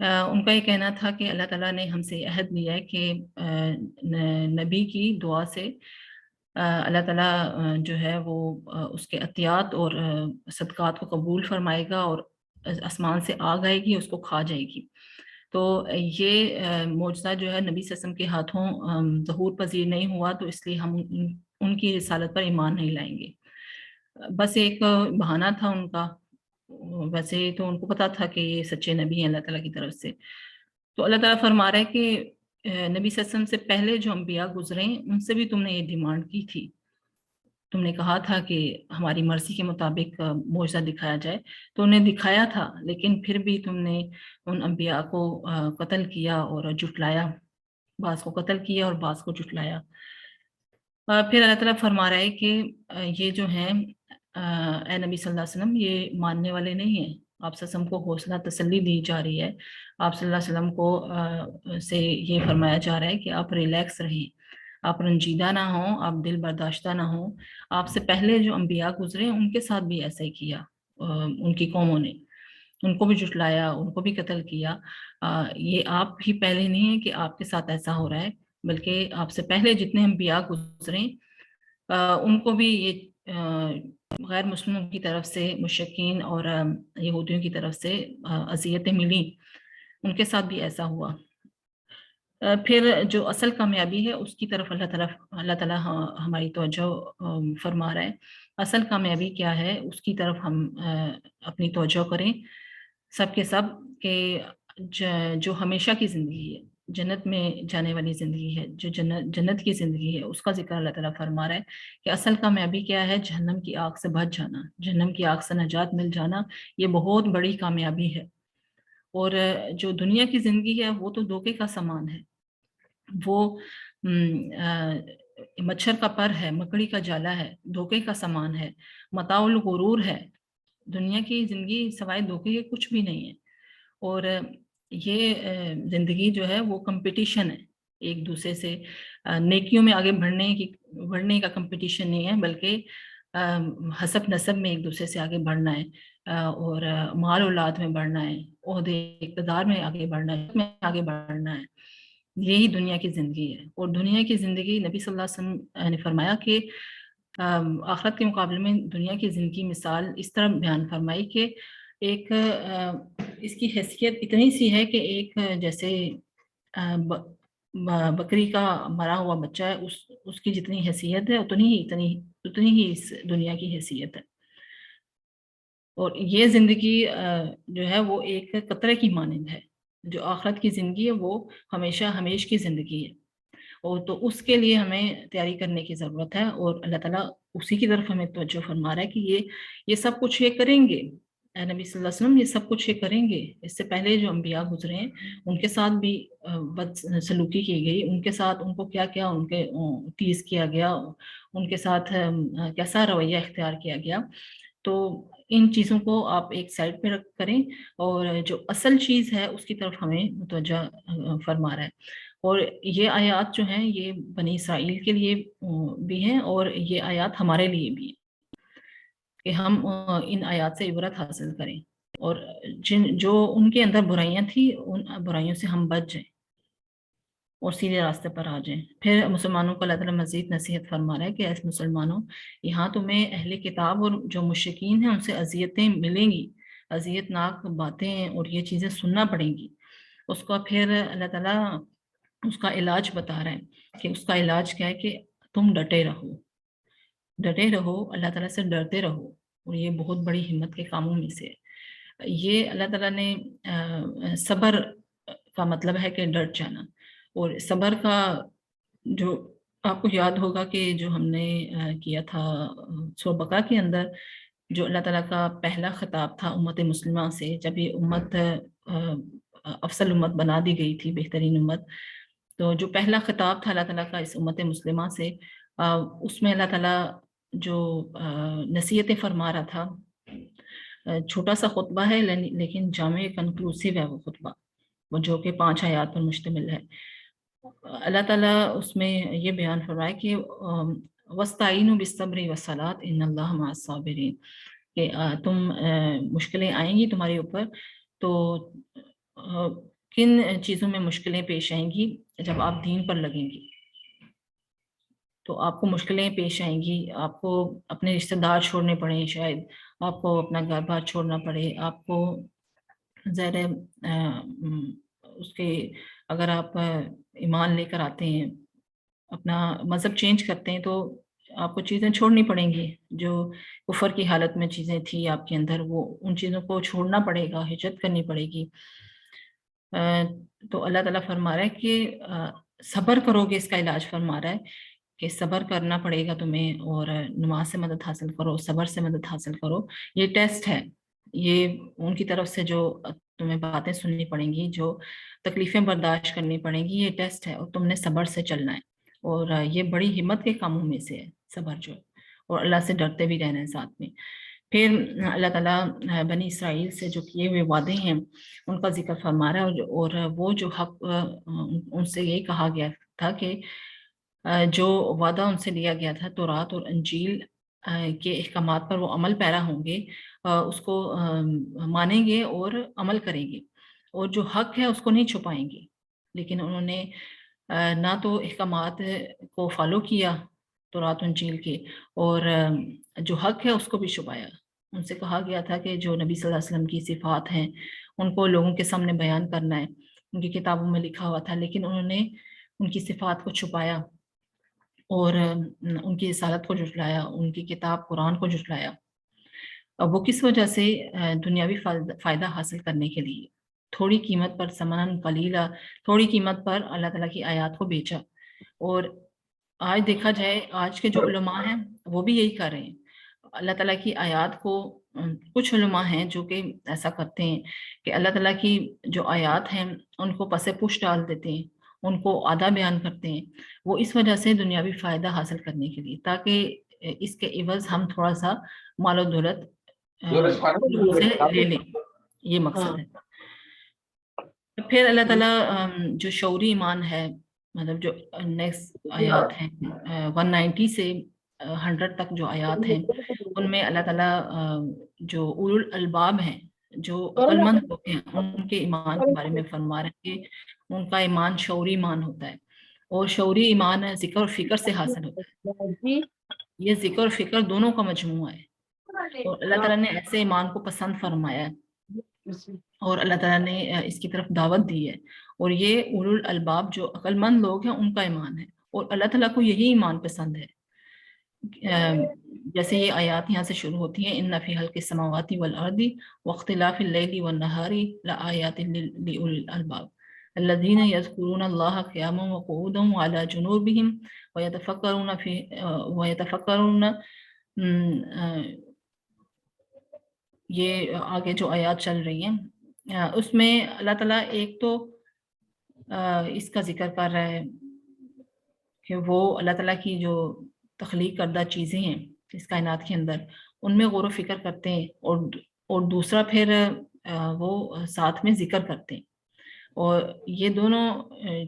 ان کا یہ کہنا تھا کہ اللہ تعالیٰ نے ہم سے عہد لیا ہے کہ نبی کی دعا سے اللہ تعالیٰ جو ہے وہ اس کے عطیات اور صدقات کو قبول فرمائے گا، اور آسمان سے آگ آئے گی، اس کو کھا جائے گی۔ تو یہ معجزہ جو ہے نبی صلی اللہ علیہ وسلم کے ہاتھوں ظہور پذیر نہیں ہوا، تو اس لیے ہم ان کی رسالت پر ایمان نہیں لائیں گے۔ بس ایک بہانہ تھا ان کا، ویسے تو ان کو پتا تھا کہ یہ سچے نبی ہیں اللہ تعالیٰ کی طرف سے۔ تو اللہ تعالیٰ فرما رہا ہے کہ نبی صلی اللہ علیہ وسلم سے پہلے جو انبیاء گزرے ان سے بھی تم نے یہ ڈیمانڈ کی تھی، تم نے کہا تھا کہ ہماری مرضی کے مطابق معجزہ دکھایا جائے، تو انہیں دکھایا تھا، لیکن پھر بھی تم نے ان انبیاء کو قتل کیا اور جھٹلایا، بعض کو قتل کیا اور بعض کو جھٹلایا۔ پھر اللہ تعالیٰ فرما رہا ہے کہ یہ جو ہیں اے نبی صلی اللہ علیہ وسلم، یہ ماننے والے نہیں ہیں۔ آپ صلی اللہ علیہ وسلم کو حوصلہ تسلی دی جا رہی ہے، آپ صلی اللہ علیہ وسلم کو سے یہ فرمایا جا رہا ہے کہ آپ ریلیکس رہیں، آپ رنجیدہ نہ ہوں، آپ دل برداشتہ نہ ہوں۔ آپ سے پہلے جو انبیاء گزرے ان کے ساتھ بھی ایسا ہی کیا، ان کی قوموں نے ان کو بھی جھٹلایا، ان کو بھی قتل کیا۔ یہ آپ ہی پہلے نہیں ہے کہ آپ کے ساتھ ایسا ہو رہا ہے، بلکہ آپ سے پہلے جتنے انبیاء گزرے ان کو بھی یہ غیر مسلموں کی طرف سے، مشرکین اور یہودیوں کی طرف سے اذیتیں ملیں، ان کے ساتھ بھی ایسا ہوا۔ پھر جو اصل کامیابی ہے اس کی طرف اللہ تعالیٰ ہماری توجہ فرما رہا ہے۔ اصل کامیابی کیا ہے اس کی طرف ہم اپنی توجہ کریں سب کے سب، کہ جو ہمیشہ کی زندگی ہے، جنت میں جانے والی زندگی ہے، جو جنت کی زندگی ہے، اس کا ذکر اللہ تعالیٰ فرما رہا ہے کہ اصل کامیابی کیا ہے؟ جہنم کی آگ سے بچ جانا، جہنم کی آگ سے نجات مل جانا، یہ بہت بڑی کامیابی ہے۔ اور جو دنیا کی زندگی ہے وہ تو دھوکے کا سامان ہے، وہ مچھر کا پر ہے، مکڑی کا جالا ہے، دھوکے کا سامان ہے، متاع الغرور ہے۔ دنیا کی زندگی سوائے دھوکے کے کچھ بھی نہیں ہے۔ اور یہ زندگی جو ہے وہ کمپٹیشن ہے ایک دوسرے سے، نیکیوں میں آگے بڑھنے کا کمپٹیشن نہیں ہے، بلکہ حسب نسب میں ایک دوسرے سے آگے بڑھنا ہے، اور مال اولاد میں بڑھنا ہے، عہدے اقتدار میں آگے بڑھنا ہے۔ یہی دنیا کی زندگی ہے۔ اور دنیا کی زندگی نبی صلی اللہ علیہ وسلم نے فرمایا کہ آخرت کے مقابلے میں دنیا کی زندگی مثال اس طرح بیان فرمائی کہ ایک اس کی حیثیت اتنی سی ہے کہ ایک جیسے بکری کا مرا ہوا بچہ ہے، اس کی جتنی حیثیت ہے اتنی ہی اس دنیا کی حیثیت ہے۔ اور یہ زندگی جو ہے وہ ایک قطرے کی مانند ہے، جو آخرت کی زندگی ہے وہ ہمیشہ ہمیش کی زندگی ہے، اور تو اس کے لیے ہمیں تیاری کرنے کی ضرورت ہے۔ اور اللہ تعالیٰ اسی کی طرف ہمیں توجہ فرما رہا ہے کہ یہ سب کچھ یہ کریں گے، اے نبی صلی اللہ علیہ وسلم، یہ سب کچھ یہ کریں گے۔ اس سے پہلے جو انبیاء گزرے ہیں ان کے ساتھ بھی بد سلوکی کی گئی، ان کے ساتھ ان کو کیا کیا ان کے تیز کیا گیا، ان کے ساتھ کیسا رویہ اختیار کیا گیا۔ تو ان چیزوں کو آپ ایک سائڈ پہ رکھ کریں، اور جو اصل چیز ہے اس کی طرف ہمیں متوجہ فرما رہا ہے۔ اور یہ آیات جو ہیں یہ بنی اسرائیل کے لیے بھی ہیں، اور یہ آیات ہمارے لیے بھی ہیں کہ ہم ان آیات سے عبرت حاصل کریں، اور جو ان کے اندر برائیاں تھیں ان برائیوں سے ہم بچ جائیں اور سیدھے راستے پر آ جائیں۔ پھر مسلمانوں کو اللہ تعالیٰ مزید نصیحت فرما رہا ہے کہ ایسے مسلمانوں، یہاں تمہیں اہل کتاب اور جو مشرکین ہیں ان سے اذیتیں ملیں گی، اذیت ناک باتیں اور یہ چیزیں سننا پڑیں گی۔ اس کا پھر اللہ تعالیٰ اس کا علاج بتا رہے ہیں کہ اس کا علاج کیا ہے کہ تم ڈٹے رہو، اللہ تعالیٰ سے ڈرتے رہو، اور یہ بہت بڑی ہمت کے کاموں میں سے ہے۔ یہ اللہ تعالیٰ نے صبر کا مطلب ہے کہ ڈٹ جانا، اور صبر کا جو آپ کو یاد ہوگا کہ جو ہم نے کیا تھا سورہ بقرہ کے اندر، جو اللہ تعالیٰ کا پہلا خطاب تھا امت مسلمہ سے، جب یہ امت افضل امت بنا دی گئی تھی، بہترین امت، تو جو پہلا خطاب تھا اللہ تعالیٰ کا اس امت مسلمہ سے، اس میں اللہ تعالیٰ جو نصیحتیں فرما رہا تھا، چھوٹا سا خطبہ ہے لیکن جامع کنکلوسیو ہے وہ خطبہ، وہ جو کہ 5 آیات پر مشتمل ہے۔ اللہ تعالیٰ اس میں یہ بیان فرمائے کہ وَاسْتَعِینُوا بِالصَّبْرِ وَالصَّلَاةِ إِنَّ اللَّهَ مَعَ الصَّابِرِينَ، کہ تم مشکلیں آئیں گی تمہارے اوپر، تو کن چیزوں میں مشکلیں پیش آئیں گی جب آپ دین پر لگیں گی. تو آپ کو مشکلیں پیش آئیں گی، آپ کو اپنے رشتہ دار چھوڑنے پڑیں، شاید آپ کو اپنا گھر بار چھوڑنا پڑے، آپ کو ظاہر اس کے اگر آپ ایمان لے کر آتے ہیں، اپنا مذہب چینج کرتے ہیں، تو آپ کو چیزیں چھوڑنی پڑیں گی جو کفر کی حالت میں چیزیں تھی آپ کے اندر، وہ ان چیزوں کو چھوڑنا پڑے گا، ہجرت کرنی پڑے گی. تو اللہ تعالیٰ فرما رہا ہے کہ صبر کرو گے، اس کا علاج فرما رہا ہے کہ صبر کرنا پڑے گا تمہیں، اور نماز سے مدد حاصل کرو، صبر سے مدد حاصل کرو. یہ ٹیسٹ ہے، یہ ان کی طرف سے جو تمہیں باتیں سننی پڑیں گی، جو تکلیفیں برداشت کرنی پڑیں گی، یہ ٹیسٹ ہے، اور تم نے صبر سے چلنا ہے. اور یہ بڑی ہمت کے کاموں میں سے ہے صبر جو، اور اللہ سے ڈرتے بھی رہنا ہے ساتھ میں. پھر اللہ تعالیٰ بنی اسرائیل سے جو کیے ہوئے وعدے ہیں ان کا ذکر فرما رہا ہے، اور وہ جو حق ان سے یہی کہا گیا تھا کہ جو وعدہ ان سے لیا گیا تھا تورات اور انجیل کے احکامات پر وہ عمل پیرا ہوں گے، اس کو مانیں گے اور عمل کریں گے، اور جو حق ہے اس کو نہیں چھپائیں گے. لیکن انہوں نے نہ تو احکامات کو فالو کیا تورات و انجیل کے، اور جو حق ہے اس کو بھی چھپایا. ان سے کہا گیا تھا کہ جو نبی صلی اللہ علیہ وسلم کی صفات ہیں ان کو لوگوں کے سامنے بیان کرنا ہے، ان کی کتابوں میں لکھا ہوا تھا، لیکن انہوں نے ان کی صفات کو چھپایا اور ان کی رسالت کو جھٹلایا، ان کی کتاب قرآن کو جھٹلایا. وہ کس وجہ سے؟ دنیاوی فائدہ حاصل کرنے کے لیے تھوڑی قیمت پر، ثمناً قلیلا، تھوڑی قیمت پر اللہ تعالیٰ کی آیات کو بیچا. اور آج دیکھا جائے آج کے جو علماء ہیں وہ بھی یہی کر رہے ہیں. اللہ تعالیٰ کی آیات کو، کچھ علماء ہیں جو کہ ایسا کرتے ہیں کہ اللہ تعالیٰ کی جو آیات ہیں ان کو پس پش ڈال دیتے ہیں، ان کو آدھا بیان کرتے ہیں، وہ اس وجہ سے دنیاوی فائدہ حاصل کرنے کے لیے، تاکہ اس کے عوض ہم تھوڑا سا مال و دولت لوگوں سے لے لیں. یہ مقصد ہے. پھر اللہ تعالیٰ جو شعوری ایمان ہے، مطلب جو نیکسٹ آیات ہیں 190 سے 100 تک جو آیات ہیں، ان میں اللہ تعالیٰ جو اولو الالباب ہیں، جو عقل مند لوگ ہیں، ان کے ایمان کے بارے میں فرما رہے ہیں کہ ان کا ایمان شعوری ایمان ہوتا ہے، اور شعوری ایمان ذکر اور فکر سے حاصل ہوتا ہے. یہ ذکر اور فکر دونوں کا مجموعہ ہے، اور اللہ تعالیٰ نے ایسے ایمان کو پسند فرمایا ہے، اور اللہ تعالیٰ نے اس کی طرف دعوت دی ہے. اور یہ اولو الالباب جو عقل مند لوگ ہیں ان کا ایمان ہے، اور اللہ تعالیٰ کو یہی ایمان پسند ہے. جیسے یہ آیات یہاں سے شروع ہوتی ہیں، ان فی خلق السماوات والارض واختلاف اللیل والنہار لآیات لأولی الالباب الذین یذکرون اللہ قیاما وقعودا وعلی جنوبہم ویتفکرون. یہ آگے جو آیات چل رہی ہیں اس میں اللہ تعالیٰ ایک تو اس کا ذکر کر رہا ہے کہ وہ اللہ تعالیٰ کی جو تخلیق کردہ چیزیں ہیں اس کائنات کے اندر ان میں غور و فکر کرتے ہیں، اور دوسرا پھر وہ ساتھ میں ذکر کرتے ہیں. اور یہ دونوں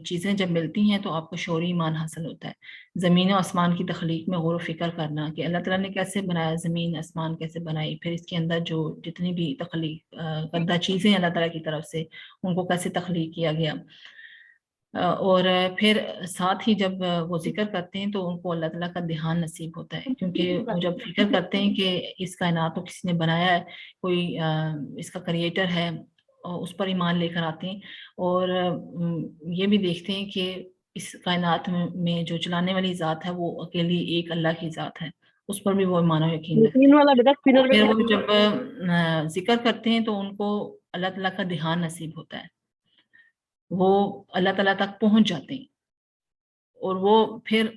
چیزیں جب ملتی ہیں تو آپ کو شعوری ایمان حاصل ہوتا ہے. زمین و آسمان کی تخلیق میں غور و فکر کرنا کہ اللہ تعالیٰ نے کیسے بنایا، زمین آسمان کیسے بنائی، پھر اس کے اندر جو جتنی بھی تخلیق کردہ چیزیں اللہ تعالیٰ کی طرف سے ان کو کیسے تخلیق کیا گیا. اور پھر ساتھ ہی جب وہ ذکر کرتے ہیں تو ان کو اللہ تعالیٰ کا دھیان نصیب ہوتا ہے، کیونکہ وہ جب فکر کرتے ہیں کہ اس کائنات کو کسی نے بنایا ہے، کوئی اس کا کریٹر ہے، اور اس پر ایمان لے کر آتے ہیں. اور یہ بھی دیکھتے ہیں کہ اس کائنات میں جو چلانے والی ذات ہے وہ اکیلی ایک اللہ کی ذات ہے، اس پر بھی وہ ایمان و یقین رکھتے ہیں. پھر وہ جب ذکر کرتے ہیں تو ان کو اللہ تعالیٰ کا دھیان نصیب ہوتا ہے، وہ اللہ تعالیٰ تک پہنچ جاتے ہیں، اور وہ پھر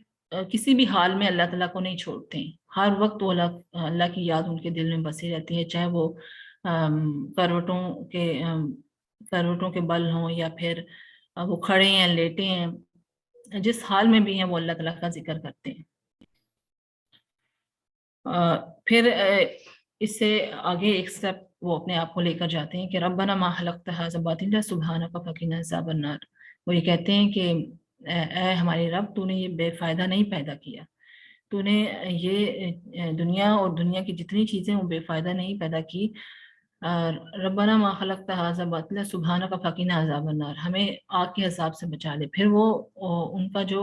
کسی بھی حال میں اللہ تعالیٰ کو نہیں چھوڑتے ہیں. ہر وقت وہ اللہ کی یاد ان کے دل میں بسی رہتی ہے، چاہے وہ کروٹوں کے بل ہوں، یا پھر وہ کھڑے ہیں، لیٹے ہیں، جس حال میں بھی ہیں وہ اللہ تعالیٰ کا ذکر کرتے ہیں. پھر اس سے آگے ایک سٹیپ وہ اپنے آپ کو لے کر جاتے ہیں کہ ربنا ما خلقت ھذا باطلا سبحانک فقنا عذاب النار. وہ یہ کہتے ہیں کہ اے ہمارے رب، تو نے یہ بے فائدہ نہیں پیدا کیا، تو نے یہ دنیا اور دنیا کی جتنی چیزیں وہ بے فائدہ نہیں پیدا کی، ربنا ما خلقت هذا باطلا سبحانک فقنا عذاب النار، ہمیں آگ کے عذاب سے بچا لے۔ پھر وہ ان کا جو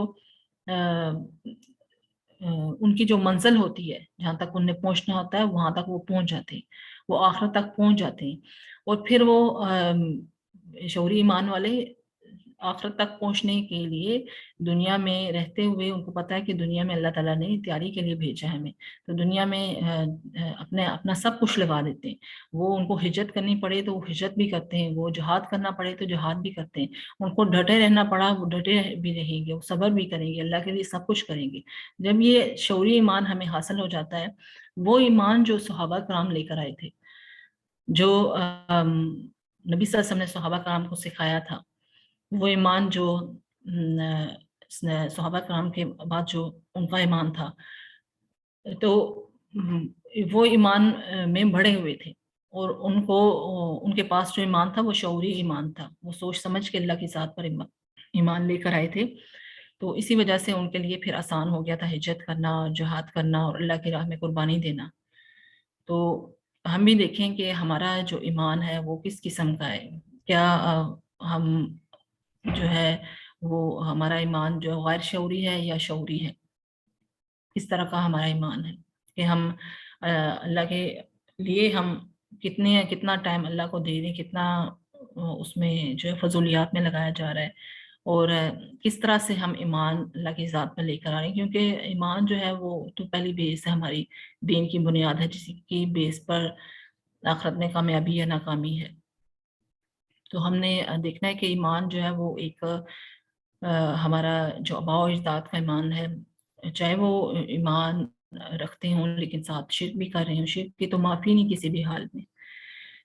ان کی جو منزل ہوتی ہے، جہاں تک انہیں پہنچنا ہوتا ہے وہاں تک وہ پہنچ جاتے ہیں، وہ آخرت تک پہنچ جاتے ہیں۔ اور پھر وہ شعوری ایمان والے آخرت تک پہنچنے کے لیے دنیا میں رہتے ہوئے ان کو پتہ ہے کہ دنیا میں اللہ تعالیٰ نے تیاری کے لیے بھیجا ہے ہمیں، تو دنیا میں اپنا سب کچھ لگا دیتے ہیں۔ وہ ان کو ہجرت کرنی پڑے تو وہ ہجرت بھی کرتے ہیں، وہ جہاد کرنا پڑے تو جہاد بھی کرتے ہیں، ان کو ڈٹے رہنا پڑا وہ ڈٹے بھی رہیں گے، وہ صبر بھی کریں گے، اللہ کے لیے سب کچھ کریں گے۔ جب یہ شعوری ایمان ہمیں حاصل ہو جاتا ہے، وہ ایمان جو صحابہ کرام لے کر آئے تھے، جو نبی صلی اللہ علیہ وسلم نے صحابہ کرام کو سکھایا تھا، وہ ایمان جو صحابہ کرام کے بعد جو ان کا ایمان تھا، تو وہ ایمان میں بڑھے ہوئے تھے، اور ان کے پاس جو ایمان تھا وہ شعوری ایمان تھا، وہ سوچ سمجھ کے اللہ کی ذات پر ایمان لے کر آئے تھے۔ تو اسی وجہ سے ان کے لیے پھر آسان ہو گیا تھا ہجرت کرنا، جہاد کرنا اور اللہ کی راہ میں قربانی دینا۔ تو ہم بھی دیکھیں کہ ہمارا جو ایمان ہے وہ کس قسم کا ہے، کیا ہم جو ہے وہ ہمارا ایمان جو غیر شعوری ہے یا شعوری ہے، کس طرح کا ہمارا ایمان ہے کہ ہم اللہ کے لیے ہم کتنا ٹائم اللہ کو دے دیں، کتنا اس میں جو ہے فضولیات میں لگایا جا رہا ہے، اور کس طرح سے ہم ایمان اللہ کی ذات میں لے کر آ رہے ہیں، کیونکہ ایمان جو ہے وہ تو پہلی بیس ہے، ہماری دین کی بنیاد ہے، جس کی بیس پر آخرت میں کامیابی یا ناکامی ہے۔ تو ہم نے دیکھنا ہے کہ ایمان جو ہے وہ ایک ہمارا جو آباء و اجداد کا ایمان ہے، چاہے وہ ایمان رکھتے ہوں لیکن ساتھ شرک بھی کر رہے ہیں، شرک کی تو معافی نہیں کسی بھی حال میں۔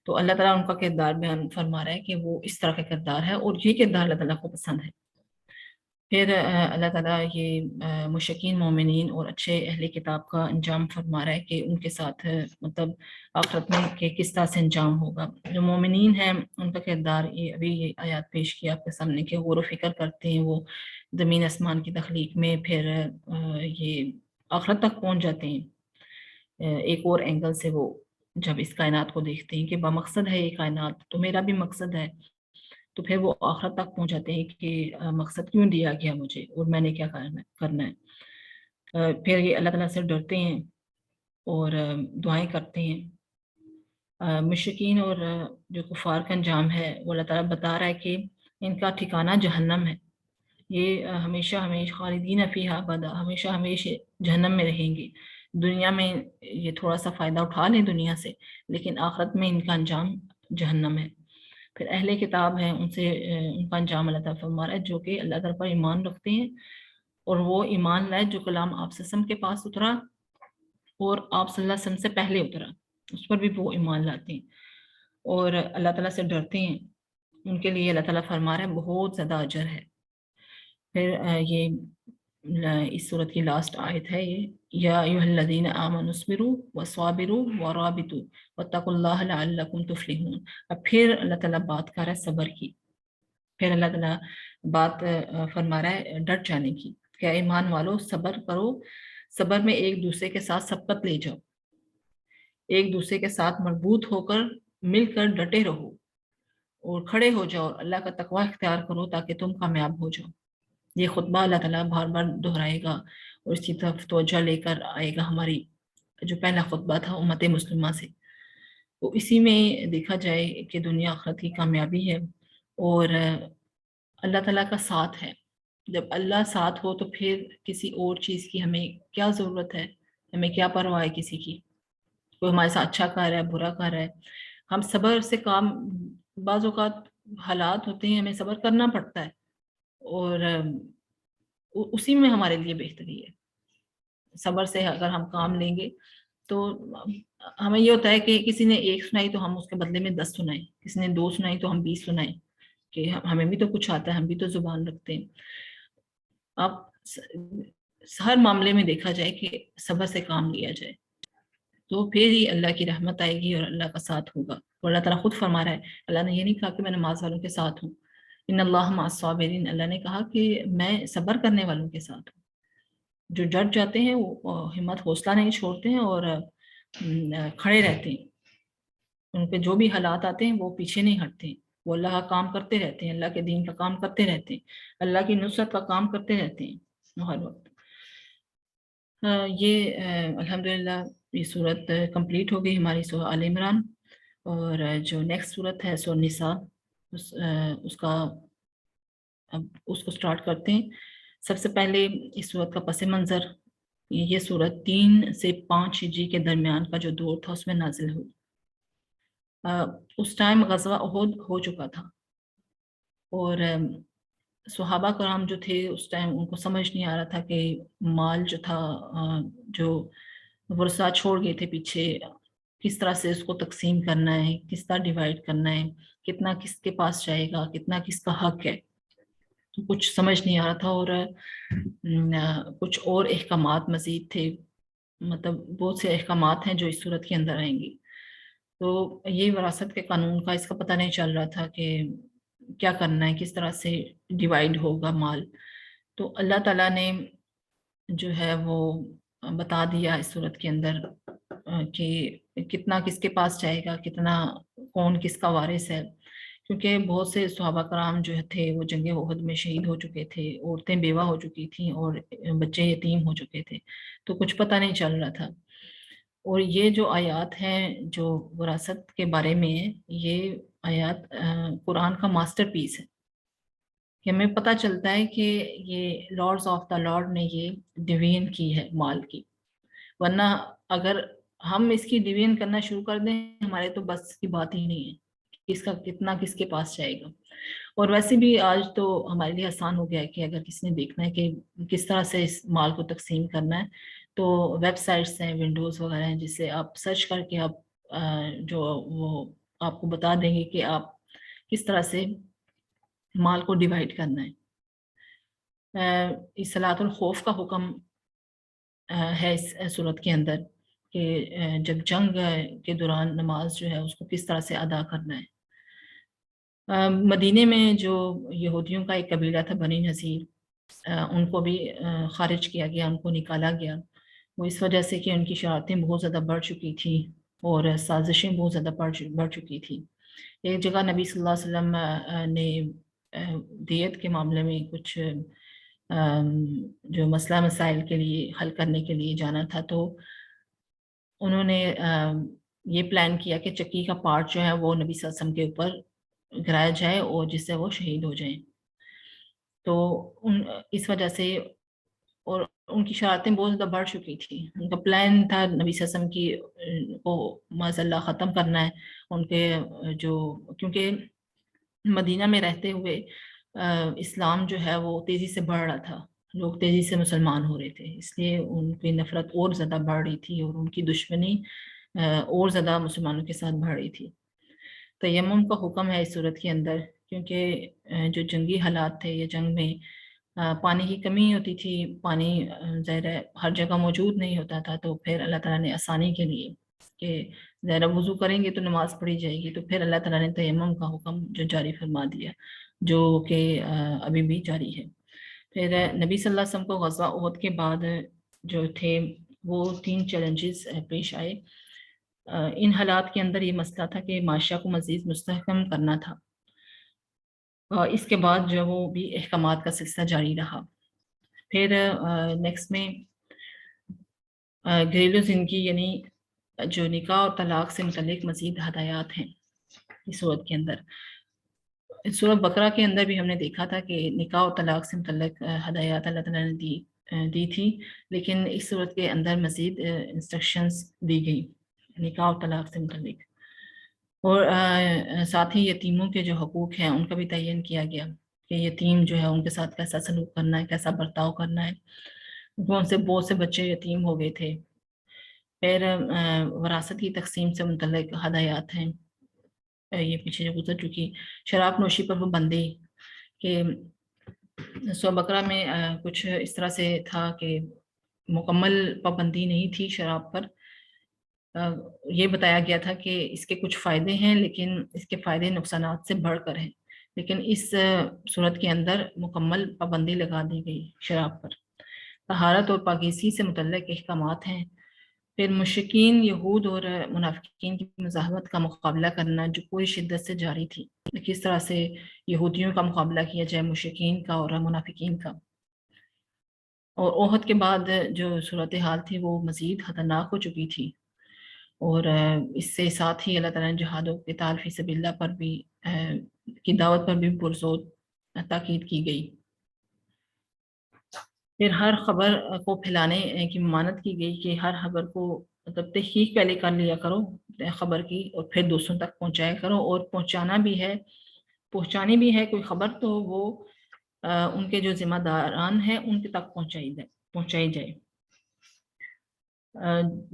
تو اللہ تعالیٰ ان کا کردار بیان فرما رہا ہے کہ وہ اس طرح کا کردار ہے، اور یہ کردار اللہ تعالیٰ کو پسند ہے۔ پھر اللہ تعالیٰ یہ مشرکین، مومنین اور اچھے اہل کتاب کا انجام فرما رہا ہے کہ ان کے ساتھ مطلب آخرت میں کہ کس طرح سے انجام ہوگا۔ جو مومنین ہیں ان کا کردار یہ آیات پیش کیا آپ کے سامنے کہ غور و فکر کرتے ہیں، وہ زمین آسمان کی تخلیق میں، پھر یہ آخرت تک پہنچ جاتے ہیں۔ ایک اور اینگل سے وہ جب اس کائنات کو دیکھتے ہیں کہ بمقصد ہے یہ کائنات، تو میرا بھی مقصد ہے، تو پھر وہ آخرت تک پہنچ جاتے ہیں کہ مقصد کیوں دیا گیا مجھے اور میں نے کیا کرنا ہے۔ پھر یہ اللہ تعالیٰ سے ڈرتے ہیں اور دعائیں کرتے ہیں۔ مشرکین اور جو کفار کا انجام ہے وہ اللہ تعالیٰ بتا رہا ہے کہ ان کا ٹھکانہ جہنم ہے، یہ ہمیشہ خالدین فیہا ابدا، ہمیشہ جہنم میں رہیں گے۔ دنیا میں یہ تھوڑا سا فائدہ اٹھا لیں دنیا سے، لیکن آخرت میں ان کا انجام جہنم ہے۔ پھر اہل کتاب ہیں، ان سے ان کا انجام اللہ تعالیٰ فرما رہا ہے جو کہ اللہ تعالیٰ پر ایمان رکھتے ہیں، اور وہ ایمان لائے جو کلام آپ صلی اللہ علیہ وسلم کے پاس اترا اور آپ صلی اللہ علیہ وسلم سے پہلے اترا، اس پر بھی وہ ایمان لاتے ہیں اور اللہ تعالیٰ سے ڈرتے ہیں، ان کے لیے اللہ تعالیٰ فرما رہا ہے بہت زیادہ اجر ہے۔ پھر یہ اس صورت کی لاسٹ آیت ہے، یہ یا ایھا الذین آمنوا اصبروا وصابروا ورابطوا واتقوا اللہ لعلکم تفلحون۔ اب پھر اللہ تعالیٰ بات کر رہا ہے صبر کی، پھر اللہ تعالیٰ بات فرما رہا ہے ڈٹ جانے کی کہ ایمان والو صبر کرو، صبر میں ایک دوسرے کے ساتھ سبقت لے جاؤ، ایک دوسرے کے ساتھ مربوط ہو کر مل کر ڈٹے رہو اور کھڑے ہو جاؤ، اللہ کا تقوی اختیار کرو تاکہ تم کامیاب ہو جاؤ۔ یہ خطبہ اللہ تعالیٰ بار بار دہرائے گا اور اس کی طرف توجہ لے کر آئے گا، ہماری جو پہلا خطبہ تھا امت مسلمہ سے، تو اسی میں دیکھا جائے کہ دنیا آخرت کی کامیابی ہے اور اللہ تعالیٰ کا ساتھ ہے۔ جب اللہ ساتھ ہو تو پھر کسی اور چیز کی ہمیں کیا ضرورت ہے، ہمیں کیا پرواہ ہے کسی کی، کوئی ہمارے ساتھ اچھا کر رہا ہے برا کر رہا ہے، ہم صبر سے کام، بعض اوقات حالات ہوتے ہیں ہمیں صبر کرنا پڑتا ہے، اور اسی میں ہمارے لیے بہتری ہے۔ صبر سے اگر ہم کام لیں گے تو ہمیں یہ ہوتا ہے کہ کسی نے ایک سنائی تو ہم اس کے بدلے میں 10 سنائیں، کسی نے 2 سنائی تو ہم 20 سنائیں، کہ ہمیں بھی تو کچھ آتا ہے، ہم بھی تو زبان رکھتے ہیں۔ اب ہر معاملے میں دیکھا جائے کہ صبر سے کام لیا جائے تو پھر ہی اللہ کی رحمت آئے گی اور اللہ کا ساتھ ہوگا۔ اور اللہ تعالیٰ خود فرما رہا ہے، اللہ نے یہ نہیں کہا کہ میں نماز والوں کے ساتھ ہوں، ان اللہ مع الصابرین، اللہ نے کہا کہ میں صبر کرنے والوں کے ساتھ ہوں، جو ڈٹ جاتے ہیں وہ ہمت حوصلہ نہیں چھوڑتے ہیں اور کھڑے رہتے ہیں ان پہ جو بھی حالات آتے ہیں وہ پیچھے نہیں ہٹتے ہیں، وہ اللہ کا کام کرتے رہتے ہیں، اللہ کے دین کا کام کرتے رہتے ہیں، اللہ کی نصرت کا کام کرتے رہتے ہیں ہر وقت۔ یہ الحمدللہ یہ صورت کمپلیٹ ہو گئی ہماری سورہ آل عمران، اور جو نیکسٹ صورت ہے سورہ نساء، اس کا اب اس کو سٹارٹ کرتے ہیں۔ سب سے پہلے اس صورت کا پس منظر، یہ صورت 3 سے 5 ہجری کے درمیان کا جو دور تھا اس میں نازل ہوئی۔ اس ٹائم غزوہ احد ہو چکا تھا، اور صحابہ کرام جو تھے اس ٹائم ان کو سمجھ نہیں آ رہا تھا کہ مال جو تھا جو ورثہ چھوڑ گئے تھے پیچھے، کس طرح سے اس کو تقسیم کرنا ہے، کس طرح ڈیوائڈ کرنا ہے، کتنا کس کے پاس جائے گا، کتنا کس کا حق ہے، تو کچھ سمجھ نہیں آ رہا تھا۔ اور کچھ اور احکامات مزید تھے، مطلب بہت سے احکامات ہیں جو اس صورت کے اندر آئیں گی، تو یہ وراثت کے قانون کا اس کا پتہ نہیں چل رہا تھا کہ کیا کرنا ہے، کس طرح سے ڈیوائڈ ہوگا مال۔ تو اللہ تعالیٰ نے جو ہے وہ بتا دیا اس صورت کے اندر کہ کتنا کس کے پاس جائے گا، کتنا کون کس کا وارث ہے، کیونکہ بہت سے صحابہ کرام جو تھے وہ جنگ احد میں شہید ہو چکے تھے، عورتیں بیوہ ہو چکی تھیں اور بچے یتیم ہو چکے تھے، تو کچھ پتہ نہیں چل رہا تھا۔ اور یہ جو آیات ہیں جو وراثت کے بارے میں ہیں، یہ آیات قرآن کا ماسٹر پیس ہے، کہ ہمیں پتہ چلتا ہے کہ یہ لارڈز آف دا لارڈ نے یہ ڈویژن کی ہے مال کی، ورنہ اگر ہم اس کی ڈویژن کرنا شروع کر دیں ہمارے تو بس کی بات ہی نہیں ہے، کس کا کتنا کس کے پاس جائے گا۔ اور ویسے بھی آج تو ہمارے لیے آسان ہو گیا ہے کہ اگر کسی نے دیکھنا ہے کہ کس طرح سے اس مال کو تقسیم کرنا ہے، تو ویب سائٹس ہیں، ونڈوز وغیرہ ہیں، جس سے آپ سرچ کر کے آپ جو وہ آپ کو بتا دیں گے کہ آپ کس طرح سے مال کو ڈیوائڈ کرنا ہے۔ اصلاۃ الخوف کا حکم ہے اس صورت کے اندر، کہ جب جنگ کے دوران نماز جو ہے اس کو کس طرح سے ادا کرنا ہے۔ مدینے میں جو یہودیوں کا ایک قبیلہ تھا بنی نذیر، ان کو بھی خارج کیا گیا، ان کو نکالا گیا، وہ اس وجہ سے کہ ان کی شرارتیں بہت زیادہ بڑھ چکی تھیں اور سازشیں بہت زیادہ بڑھ چکی تھیں۔ ایک جگہ نبی صلی اللہ علیہ وسلم نے دیت کے معاملے میں کچھ جو مسئلہ مسائل کے لیے حل کرنے کے لیے جانا تھا، تو انہوں نے یہ پلان کیا کہ چکی کا پارٹ جو ہے وہ نبی صلی اللہ علیہ وسلم کے اوپر گرایا جائے اور جس سے وہ شہید ہو جائیں۔ تو اس وجہ سے، اور ان کی شرارتیں بہت زیادہ بڑھ چکی تھیں، ان کا پلان تھا نبی صلی اللہ علیہ وسلم کی کو معاذ اللہ ختم کرنا ہے، ان کے جو کیونکہ مدینہ میں رہتے ہوئے اسلام جو ہے وہ تیزی سے بڑھ رہا تھا، لوگ تیزی سے مسلمان ہو رہے تھے، اس لیے ان کی نفرت اور زیادہ بڑھ رہی تھی اور ان کی دشمنی اور زیادہ مسلمانوں کے ساتھ بڑھ رہی تھی۔ تیمم کا حکم ہے اس صورت کے اندر، کیونکہ جو جنگی حالات تھے یا جنگ میں پانی کی کمی ہوتی تھی، پانی ظاہر ہے ہر جگہ موجود نہیں ہوتا تھا، تو پھر اللہ تعالیٰ نے آسانی کے لیے کہ ظاہر وضو کریں گے تو نماز پڑھی جائے گی، تو پھر اللہ تعالیٰ نے تیمم کا حکم جو جاری فرما دیا، جو کہ ابھی بھی جاری ہے۔ پھر نبی صلی اللہ علیہ وسلم کو غزوہ احد کے بعد جو تھے وہ 3 چیلنجز پیش آئے۔ ان حالات کے اندر یہ مسئلہ تھا کہ معاشرہ کو مزید مستحکم کرنا تھا، اس کے بعد جو وہ بھی احکامات کا سلسلہ جاری رہا۔ پھر نیکسٹ میں گھریلو زندگی یعنی جو نکاح اور طلاق سے متعلق مزید ہدایات ہیں اس صورت کے اندر۔ سورہ بقرہ کے اندر بھی ہم نے دیکھا تھا کہ نکاح اور طلاق سے متعلق ہدایات اللہ تعالیٰ نے دی تھی، لیکن اس صورت کے اندر مزید انسٹرکشنز دی گئی نکاح اور طلاق سے متعلق، اور ساتھ ہی یتیموں کے جو حقوق ہیں ان کا بھی تعین کیا گیا کہ یتیم جو ہے ان کے ساتھ کیسا سلوک کرنا ہے، کیسا برتاؤ کرنا ہے، کیونکہ ان سے بہت سے بچے یتیم ہو گئے تھے۔ پھر وراثت کی تقسیم سے متعلق ہدایات ہیں، یہ پیچھے جو گزر چکی۔ شراب نوشی پر پابندی، کہ سورہ بقرہ میں کچھ اس طرح سے تھا کہ مکمل پابندی نہیں تھی شراب پر، یہ بتایا گیا تھا کہ اس کے کچھ فائدے ہیں لیکن اس کے فائدے نقصانات سے بڑھ کر ہیں، لیکن اس صورت کے اندر مکمل پابندی لگا دی گئی شراب پر۔ طہارت اور پاکیزگی سے متعلق احکامات ہیں، پھر مشرکین یہود اور منافقین کی مزاحمت کا مقابلہ کرنا جو پوری شدت سے جاری تھی، کس طرح سے یہودیوں کا مقابلہ کیا جائے، مشرکین کا اور منافقین کا۔ اور احد کے بعد جو صورتحال تھی وہ مزید خطرناک ہو چکی تھی، اور اس سے ساتھ ہی اللہ تعالیٰ نے جہاد و قتال فی سبیل اللہ پر بھی کی دعوت پر بھی پرزور تاکید کی گئی۔ پھر ہر خبر کو پھیلانے کی ممانعت کی گئی کہ ہر خبر کو مطلب تحقیق پہلے کر لیا کرو خبر کی، اور پھر دوسروں تک پہنچایا کرو، اور پہنچانی بھی ہے کوئی خبر تو وہ ان کے جو ذمہ داران ہیں ان کے تک پہنچائی جائے۔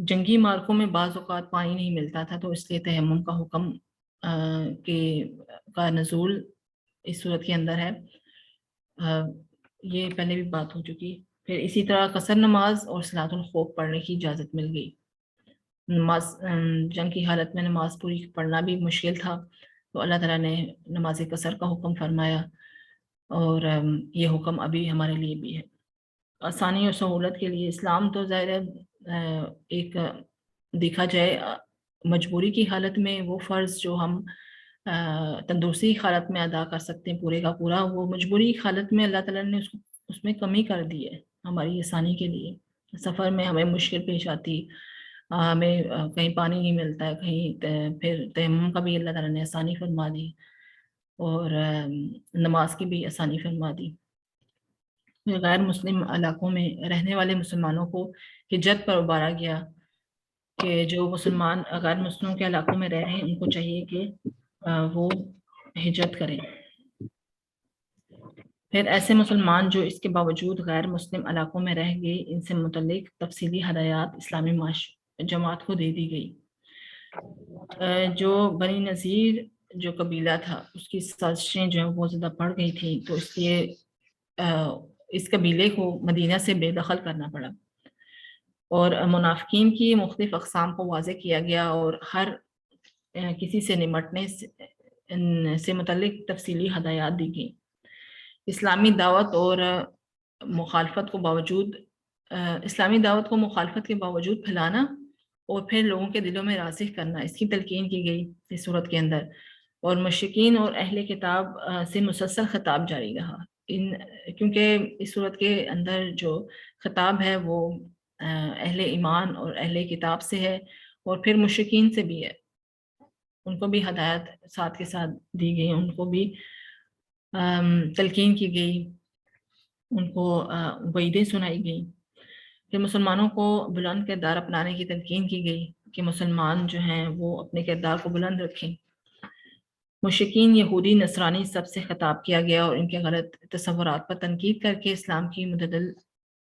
جنگی مارکوں میں بعض اوقات پانی نہیں ملتا تھا، تو اس لیے تیمم کا حکم کا نزول اس صورت کے اندر ہے، یہ پہلے بھی بات ہو چکی۔ پھر اسی طرح قصر نماز اور صلاۃ الخوف پڑھنے کی اجازت مل گئی۔ نماز جنگ کی حالت میں نماز پوری پڑھنا بھی مشکل تھا، تو اللہ تعالیٰ نے نماز قصر کا حکم فرمایا، اور یہ حکم ابھی ہمارے لیے بھی ہے آسانی اور سہولت کے لیے۔ اسلام تو ظاہر ہے ایک دیکھا جائے مجبوری کی حالت میں وہ فرض جو ہم تندرستی کی حالت میں ادا کر سکتے ہیں پورے کا پورا، وہ مجبوری کی حالت میں اللہ تعالیٰ نے اس میں کمی کر دی ہے ہماری آسانی کے لیے۔ سفر میں ہمیں مشکل پیش آتی، ہمیں کہیں پانی نہیں ملتا ہے، کہیں پھر تیمم کا بھی اللہ تعالیٰ نے آسانی فرما دی، اور نماز کی بھی آسانی فرما دی۔ غیر مسلم علاقوں میں رہنے والے مسلمانوں کو ہجرت پر ابھارا گیا کہ جو مسلمان غیر مسلموں کے علاقوں میں رہ رہے ہیں ان کو چاہیے کہ وہ ہجرت کریں۔ پھر ایسے مسلمان جو اس کے باوجود غیر مسلم علاقوں میں رہ گئے، ان سے متعلق تفصیلی ہدایات اسلامی جماعت کو دے دی گئی۔ جو بنی نذیر جو قبیلہ تھا اس کی سازشیں جو ہیں بہت زیادہ بڑھ گئی تھیں، تو اس لیے اس قبیلے کو مدینہ سے بے دخل کرنا پڑا، اور منافقین کی مختلف اقسام کو واضح کیا گیا، اور ہر کسی سے نمٹنے سے متعلق تفصیلی ہدایات دی گئی۔ اسلامی دعوت کو مخالفت کے باوجود پھیلانا اور پھر لوگوں کے دلوں میں راسخ کرنا، اس کی تلقین کی گئی اس صورت کے اندر، اور مشرکین اور اہل کتاب سے مسلسل خطاب جاری رہا، کیونکہ اس صورت کے اندر جو خطاب ہے وہ اہل ایمان اور اہل کتاب سے ہے، اور پھر مشرکین سے بھی ہے، ان کو بھی ہدایت ساتھ کے ساتھ دی گئی، ان کو بھی تلقین کی گئی، ان کو وعیدیں سنائی گئی۔ کہ مسلمانوں کو بلند کردار اپنانے کی تلقین کی گئی کہ مسلمان جو ہیں وہ اپنے کردار کو بلند رکھیں۔ مشرکین یہودی نصرانی سب سے خطاب کیا گیا، اور ان کے غلط تصورات پر تنقید کر کے اسلام کی متعدل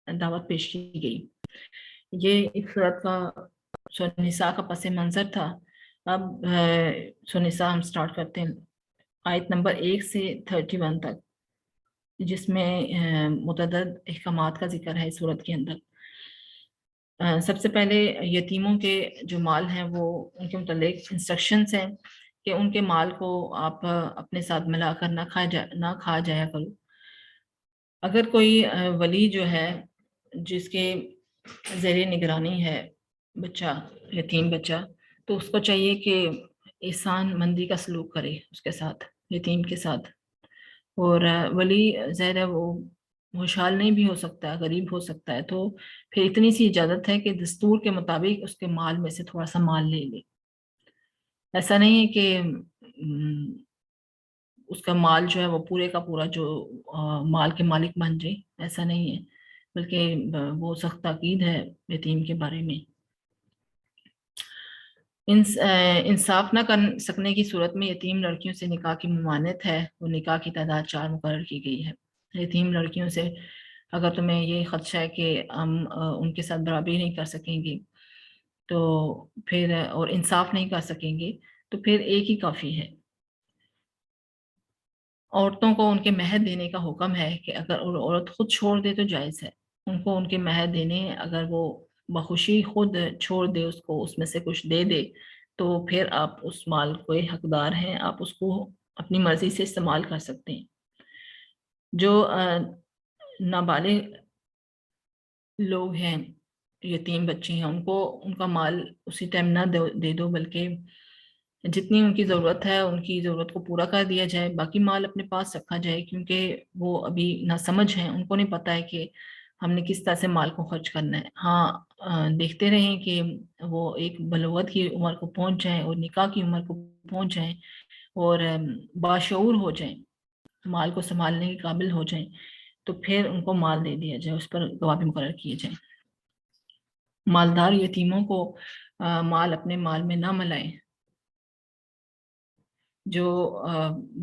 دعوت پیش کی گئی۔ یہ اس صورت کا سورۃ نساء کا پس منظر تھا۔ اب سورۃ نساء ہم سٹارٹ کرتے ہیں آیت نمبر 1 سے 31 تک، جس میں متعدد احکامات کا ذکر ہے اس صورت کے اندر۔ سب سے پہلے یتیموں کے جو مال ہیں وہ ان کے متعلق انسٹرکشنز ہیں کہ ان کے مال کو آپ اپنے ساتھ ملا کر نہ کھا جایا کرو۔ اگر کوئی ولی جو ہے جس کے زیر نگرانی ہے بچہ، یتیم بچہ، تو اس کو چاہیے کہ احسان مندی کا سلوک کرے اس کے ساتھ، یتیم کے ساتھ۔ اور ولی ظاہر ہے وہ خوشحال نہیں بھی ہو سکتا ہے، غریب ہو سکتا ہے، تو پھر اتنی سی اجازت ہے کہ دستور کے مطابق اس کے مال میں سے تھوڑا سا مال لے لے۔ ایسا نہیں ہے کہ اس کا مال جو ہے وہ پورے کا پورا جو مال کے مالک بن جائے، ایسا نہیں ہے، بلکہ وہ سخت تاکید ہے یتیم کے بارے میں۔ انصاف نہ کر سکنے کی صورت میں یتیم لڑکیوں سے نکاح کی ممانعت ہے، وہ نکاح کی تعداد 4 مقرر کی گئی ہے۔ یتیم لڑکیوں سے اگر تمہیں یہ خدشہ ہے کہ ہم ان کے ساتھ برابری نہیں کر سکیں گے تو پھر، اور انصاف نہیں کر سکیں گے، تو پھر ایک ہی کافی ہے۔ عورتوں کو ان کے مہر دینے کا حکم ہے کہ اگر عورت خود چھوڑ دے تو جائز ہے ان کو ان کے مہر دینے، اگر وہ بخوشی خود چھوڑ دے اس کو، اس میں سے کچھ دے دے، تو پھر آپ اس مال کو حقدار ہیں، آپ اس کو اپنی مرضی سے استعمال کر سکتے ہیں۔ جو نابالغ لوگ ہیں یتیم بچے ہیں ان کو ان کا مال اسی ٹائم نہ دے دو، بلکہ جتنی ان کی ضرورت ہے ان کی ضرورت کو پورا کر دیا جائے، باقی مال اپنے پاس رکھا جائے، کیونکہ وہ ابھی ناسمجھ ہیں، ان کو نہیں پتہ ہے کہ ہم نے کس طرح سے مال کو خرچ کرنا ہے۔ ہاں دیکھتے رہیں کہ وہ ایک بلوغت کی عمر کو پہنچ جائیں اور نکاح کی عمر کو پہنچ جائیں اور باشعور ہو جائیں، مال کو سنبھالنے کے قابل ہو جائیں، تو پھر ان کو مال دے دیا جائے، اس پر گواہ مقرر کیے جائیں۔ مالدار یتیموں کو مال اپنے مال میں نہ ملائیں۔ جو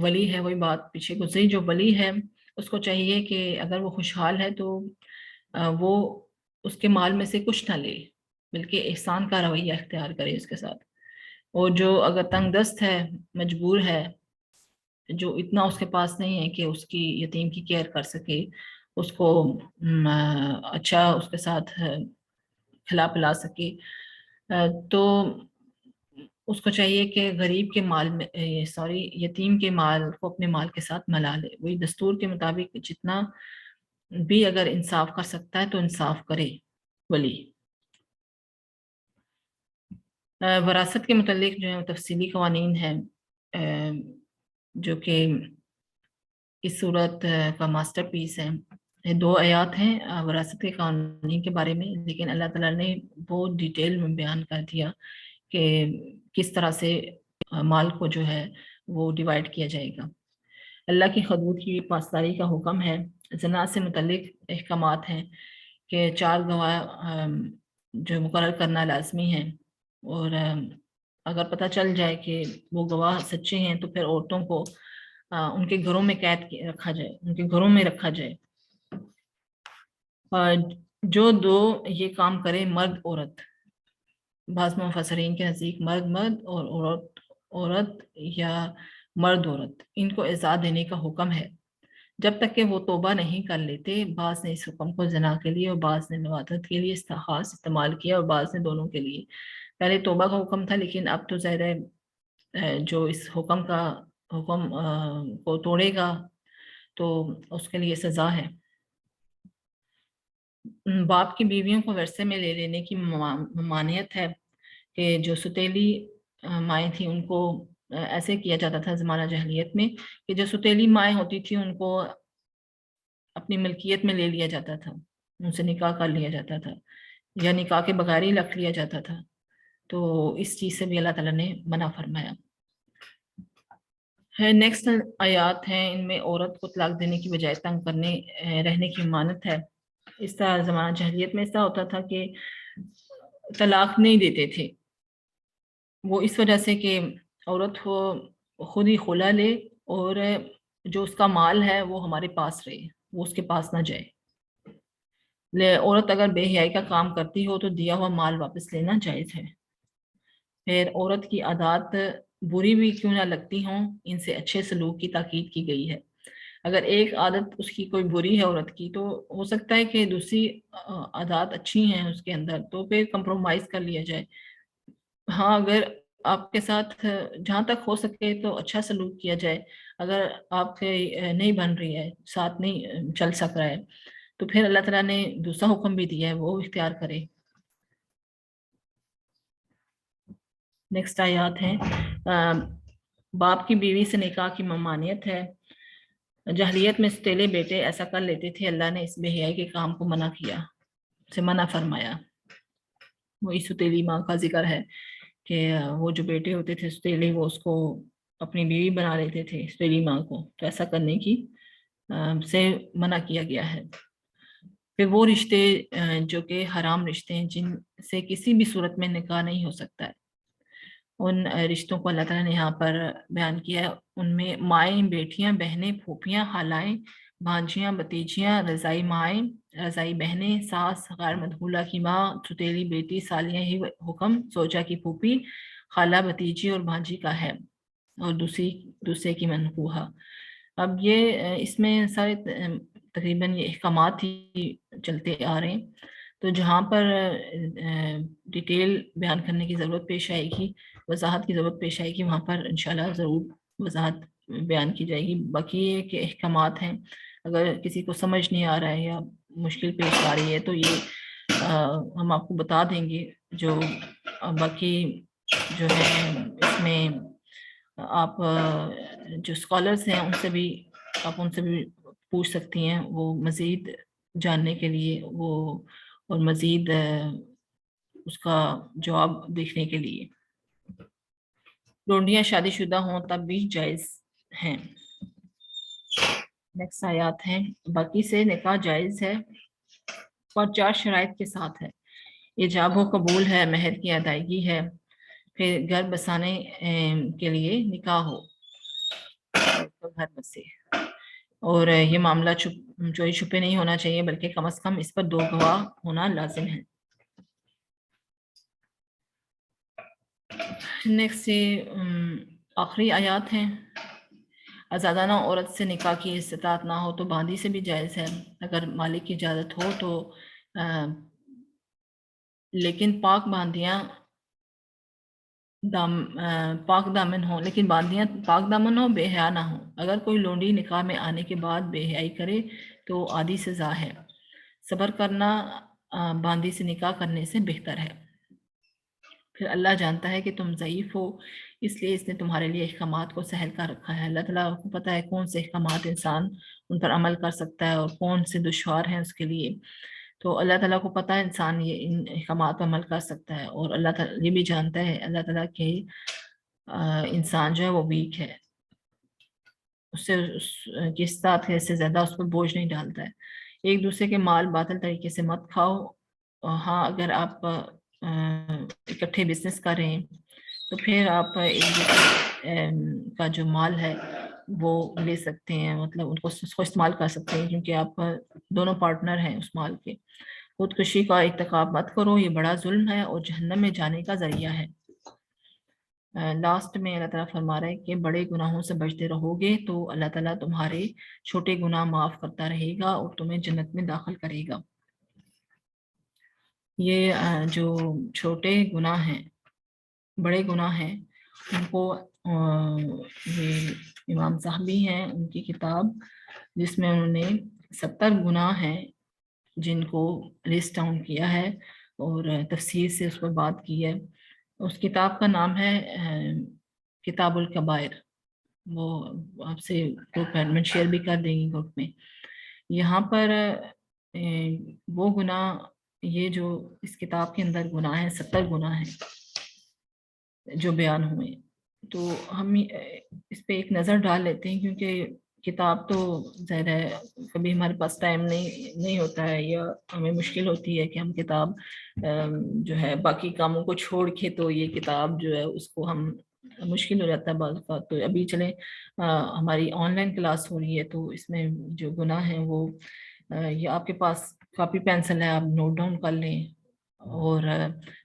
ولی ہے، وہی بات پیچھے گزری، جو ولی ہے اس کو چاہیے کہ اگر وہ خوشحال ہے تو وہ اس کے مال میں سے کچھ نہ لے، بلکہ احسان کا رویہ اختیار کرے اس کے ساتھ۔ اور جو اگر تنگ دست ہے، مجبور ہے، جو اتنا اس کے پاس نہیں ہے کہ اس کی یتیم کی کیئر کر سکے، اس کو اچھا اس کے ساتھ کھلا پلا سکے، تو اس کو چاہیے کہ غریب کے مال میں یتیم کے مال کو اپنے مال کے ساتھ ملا لے، وہی دستور کے مطابق جتنا بھی اگر انصاف کر سکتا ہے تو انصاف کرے ولی۔ وراثت کے متعلق جو ہے تفصیلی قوانین ہیں جو کہ اس صورت کا ماسٹر پیس ہے۔ 2 آیات ہیں وراثت کے قوانین کے بارے میں، لیکن اللہ تعالیٰ نے بہت ڈیٹیل میں بیان کر دیا کہ کس طرح سے مال کو جو ہے وہ ڈیوائیڈ کیا جائے گا۔ اللہ کی حدود کی پاسداری کا حکم ہے۔ زنا سے متعلق احکامات ہیں کہ 4 گواہ جو مقرر کرنا لازمی ہے، اور اگر پتہ چل جائے کہ وہ گواہ سچے ہیں تو پھر عورتوں کو ان کے گھروں میں قید رکھا جائے، ان کے گھروں میں رکھا جائے۔ جو 2 یہ کام کرے، مرد عورت، بعض مفسرین کے نزدیک مرد مرد اور عورت عورت یا مرد عورت، ان کو سزا دینے کا حکم ہے جب تک کہ وہ توبہ نہیں کر لیتے۔ بعض نے اس حکم کو زنا کے لیے اور بعض نے نوادت کے لیے خاص استعمال کیا، اور بعض نے دونوں کے لیے۔ پہلے توبہ کا حکم تھا، لیکن اب تو ظاہر ہے جو اس حکم کو توڑے گا تو اس کے لیے سزا ہے۔ باپ کی بیویوں کو ورثے میں لے لینے کی ممانعت ہے کہ جو ستیلی مائیں تھیں ان کو ایسے کیا جاتا تھا زمانہ جاہلیت میں کہ جو ستیلی مائیں ہوتی تھیں ان کو اپنی ملکیت میں لے لیا جاتا تھا، ان سے نکاح کر لیا جاتا تھا، یا نکاح کے بغیر ہی رکھ لیا جاتا تھا، تو اس چیز سے بھی اللہ تعالیٰ نے منع فرمایا ہے۔ نیکسٹ آیات ہیں، ان میں عورت کو طلاق دینے کی بجائے تنگ کرنے رہنے کی ممانعت ہے۔ اس طرح زمانہ جاہلیت میں ایسا ہوتا تھا کہ طلاق نہیں دیتے تھے، وہ اس وجہ سے کہ عورت خود ہی خلا لے اور جو اس کا مال ہے وہ ہمارے پاس رہے، وہ اس کے پاس نہ جائے۔ عورت اگر بے حیائی کا کام کرتی ہو تو دیا ہوا مال واپس لینا جائز ہے۔ پھر عورت کی عادات بری بھی کیوں نہ لگتی ہوں، ان سے اچھے سلوک کی تاکید کی گئی ہے۔ اگر ایک عادت اس کی کوئی بری ہے عورت کی، تو ہو سکتا ہے کہ دوسری عادات اچھی ہیں اس کے اندر، تو پھر کمپرومائز کر لیا جائے۔ ہاں اگر آپ کے ساتھ جہاں تک ہو سکے تو اچھا سلوک کیا جائے، اگر آپ کے نہیں بن رہی ہے، ساتھ نہیں چل سک رہا ہے، تو پھر اللہ تعالیٰ نے دوسرا حکم بھی دیا ہے، وہ اختیار کرے۔ نیکسٹ آیات ہیں، باپ کی بیوی سے نکاح کی ممانعت ہے۔ جاہلیت میں ستیلے بیٹے ایسا کر لیتے تھے، اللہ نے اس بے حیائی کے کام کو منع کیا، اسے منع فرمایا۔ وہی ستیلی ماں کا ذکر ہے کہ وہ جو بیٹے ہوتے تھے ستیلے، وہ اس کو اپنی بیوی بنا لیتے تھے، ستیلی ماں کو، تو ایسا کرنے کی سے منع کیا گیا ہے۔ پھر وہ رشتے جو کہ حرام رشتے ہیں، جن سے کسی بھی صورت میں نکاح نہیں ہو سکتا ہے، ان رشتوں کو اللہ تعالیٰ نے یہاں پر بیان کیا ہے۔ ان میں مائیں، بیٹیاں، بہنیں، پھوپھیاں، خالائیں، بھانجیاں، بتیجیاں، رضائی مائیں، رضائی بہنیں، ساس، غیر مدخولہ کی ماں، ستیلی بیٹی، سالیاں ہی حکم زوجہ کی پھوپھی، خالہ، بتیجی اور بھانجی کا ہے، اور دوسرے کی منکوحہ۔ اب یہ اس میں سارے تقریباً یہ احکامات ہی چلتے آ رہے ہیں، تو جہاں پر ڈیٹیل بیان کرنے کی ضرورت پیش آئے گی، وضاحت کی ضرورت پیش آئے گی، وہاں پر انشاءاللہ ضرور وضاحت بیان کی جائے گی۔ باقی یہ کہ احکامات ہیں، اگر کسی کو سمجھ نہیں آ رہا ہے یا مشکل پیش آ رہی ہے تو یہ ہم آپ کو بتا دیں گے جو باقی جو ہے اس میں آپ جو اسکالرس ہیں ان سے بھی آپ ان سے بھی پوچھ سکتی ہیں، وہ مزید جاننے کے لیے وہ اور مزید اس کا جواب دیکھنے کے لیے۔ لونڈیاں شادی شدہ ہوں تب بھی جائز ہیں۔ نیکسٹ آیات ہیں، باقی سے نکاح جائز ہے اور 4 شرائط کے ساتھ ہے۔ ایجاب و قبول ہے، مہر کی ادائیگی ہے، پھر گھر بسانے کے لیے نکاح ہو تو گھر بسے، اور یہ معاملہ چوری چھپے نہیں ہونا چاہیے بلکہ کم از کم اس پر 2 گواہ ہونا لازم ہے۔ نیکسٹ آخری آیات ہیں، آزادانہ عورت سے نکاح کی استطاعت نہ ہو تو باندی سے بھی جائز ہے اگر مالک کی اجازت ہو تو، لیکن پاک باندیاں پاک دامن ہوں، لیکن باندیاں پاک دامن ہوں، بے حیا نہ ہوں۔ اگر کوئی لونڈی نکاح میں آنے کے بعد بے حیائی کرے تو عادی سزا ہے۔ صبر کرنا باندی سے نکاح کرنے سے بہتر ہے۔ پھر اللہ جانتا ہے کہ تم ضعیف ہو، اس لیے اس نے تمہارے لیے احکامات کو سہل کر رکھا ہے۔ اللہ تعالیٰ کو پتہ ہے کون سے احکامات انسان ان پر عمل کر سکتا ہے اور کون سے دشوار ہیں اس کے لیے، تو اللہ تعالیٰ کو پتہ ہے انسان یہ ان احکامات پر عمل کر سکتا ہے، اور اللہ تعالیٰ یہ بھی جانتا ہے اللہ تعالیٰ کہ انسان جو ہے وہ ویک ہے، اس سے جس طرح سے زیادہ اس پر بوجھ نہیں ڈالتا ہے۔ ایک دوسرے کے مال باطل طریقے سے مت کھاؤ، ہاں اگر آپ اکٹھے بزنس کر رہے ہیں تو پھر آپ ایک دوسرے کا جو مال ہے وہ لے سکتے ہیں، مطلب ان کو استعمال کر سکتے ہیں کیونکہ آپ دونوں پارٹنر ہیں اس مال کے۔ خودکشی کا ارتکاب مت کرو، یہ بڑا ظلم ہے اور جہنم میں جانے کا ذریعہ ہے۔ لاسٹ میں اللہ تعالیٰ فرما رہا ہے کہ بڑے گناہوں سے بچتے رہو گے تو اللہ تعالیٰ تمہارے چھوٹے گناہ معاف کرتا رہے گا اور تمہیں جنت میں داخل کرے گا۔ یہ جو چھوٹے گناہ ہیں، بڑے گناہ ہیں، ان کو یہ امام صاحبی ہیں ان کی کتاب جس میں انہوں نے 70 گناہ ہیں جن کو لسٹ ڈاؤن کیا ہے اور تفصیل سے اس پر بات کی ہے۔ اس کتاب کا نام ہے کتاب الکبائر، وہ آپ سے گروپ ایڈمن شیئر بھی کر دیں گی گروپ میں۔ یہاں پر وہ گناہ، یہ جو اس کتاب کے اندر گناہ ہیں 70 گناہ ہیں جو بیان ہوئے، تو ہم اس پہ ایک نظر ڈال لیتے ہیں کیونکہ کتاب تو ظاہر ہے کبھی ہمارے پاس ٹائم نہیں ہوتا ہے یا ہمیں مشکل ہوتی ہے کہ ہم کتاب جو ہے باقی کاموں کو چھوڑ کے تو یہ کتاب جو ہے اس کو ہم مشکل ہو جاتا ہے بعض اوقات۔ تو ابھی چلیں ہماری آن لائن کلاس ہو رہی ہے تو اس میں جو گناہ ہیں وہ یہ آپ کے پاس کاپی پینسل ہے، آپ نوٹ ڈاؤن کر لیں، اور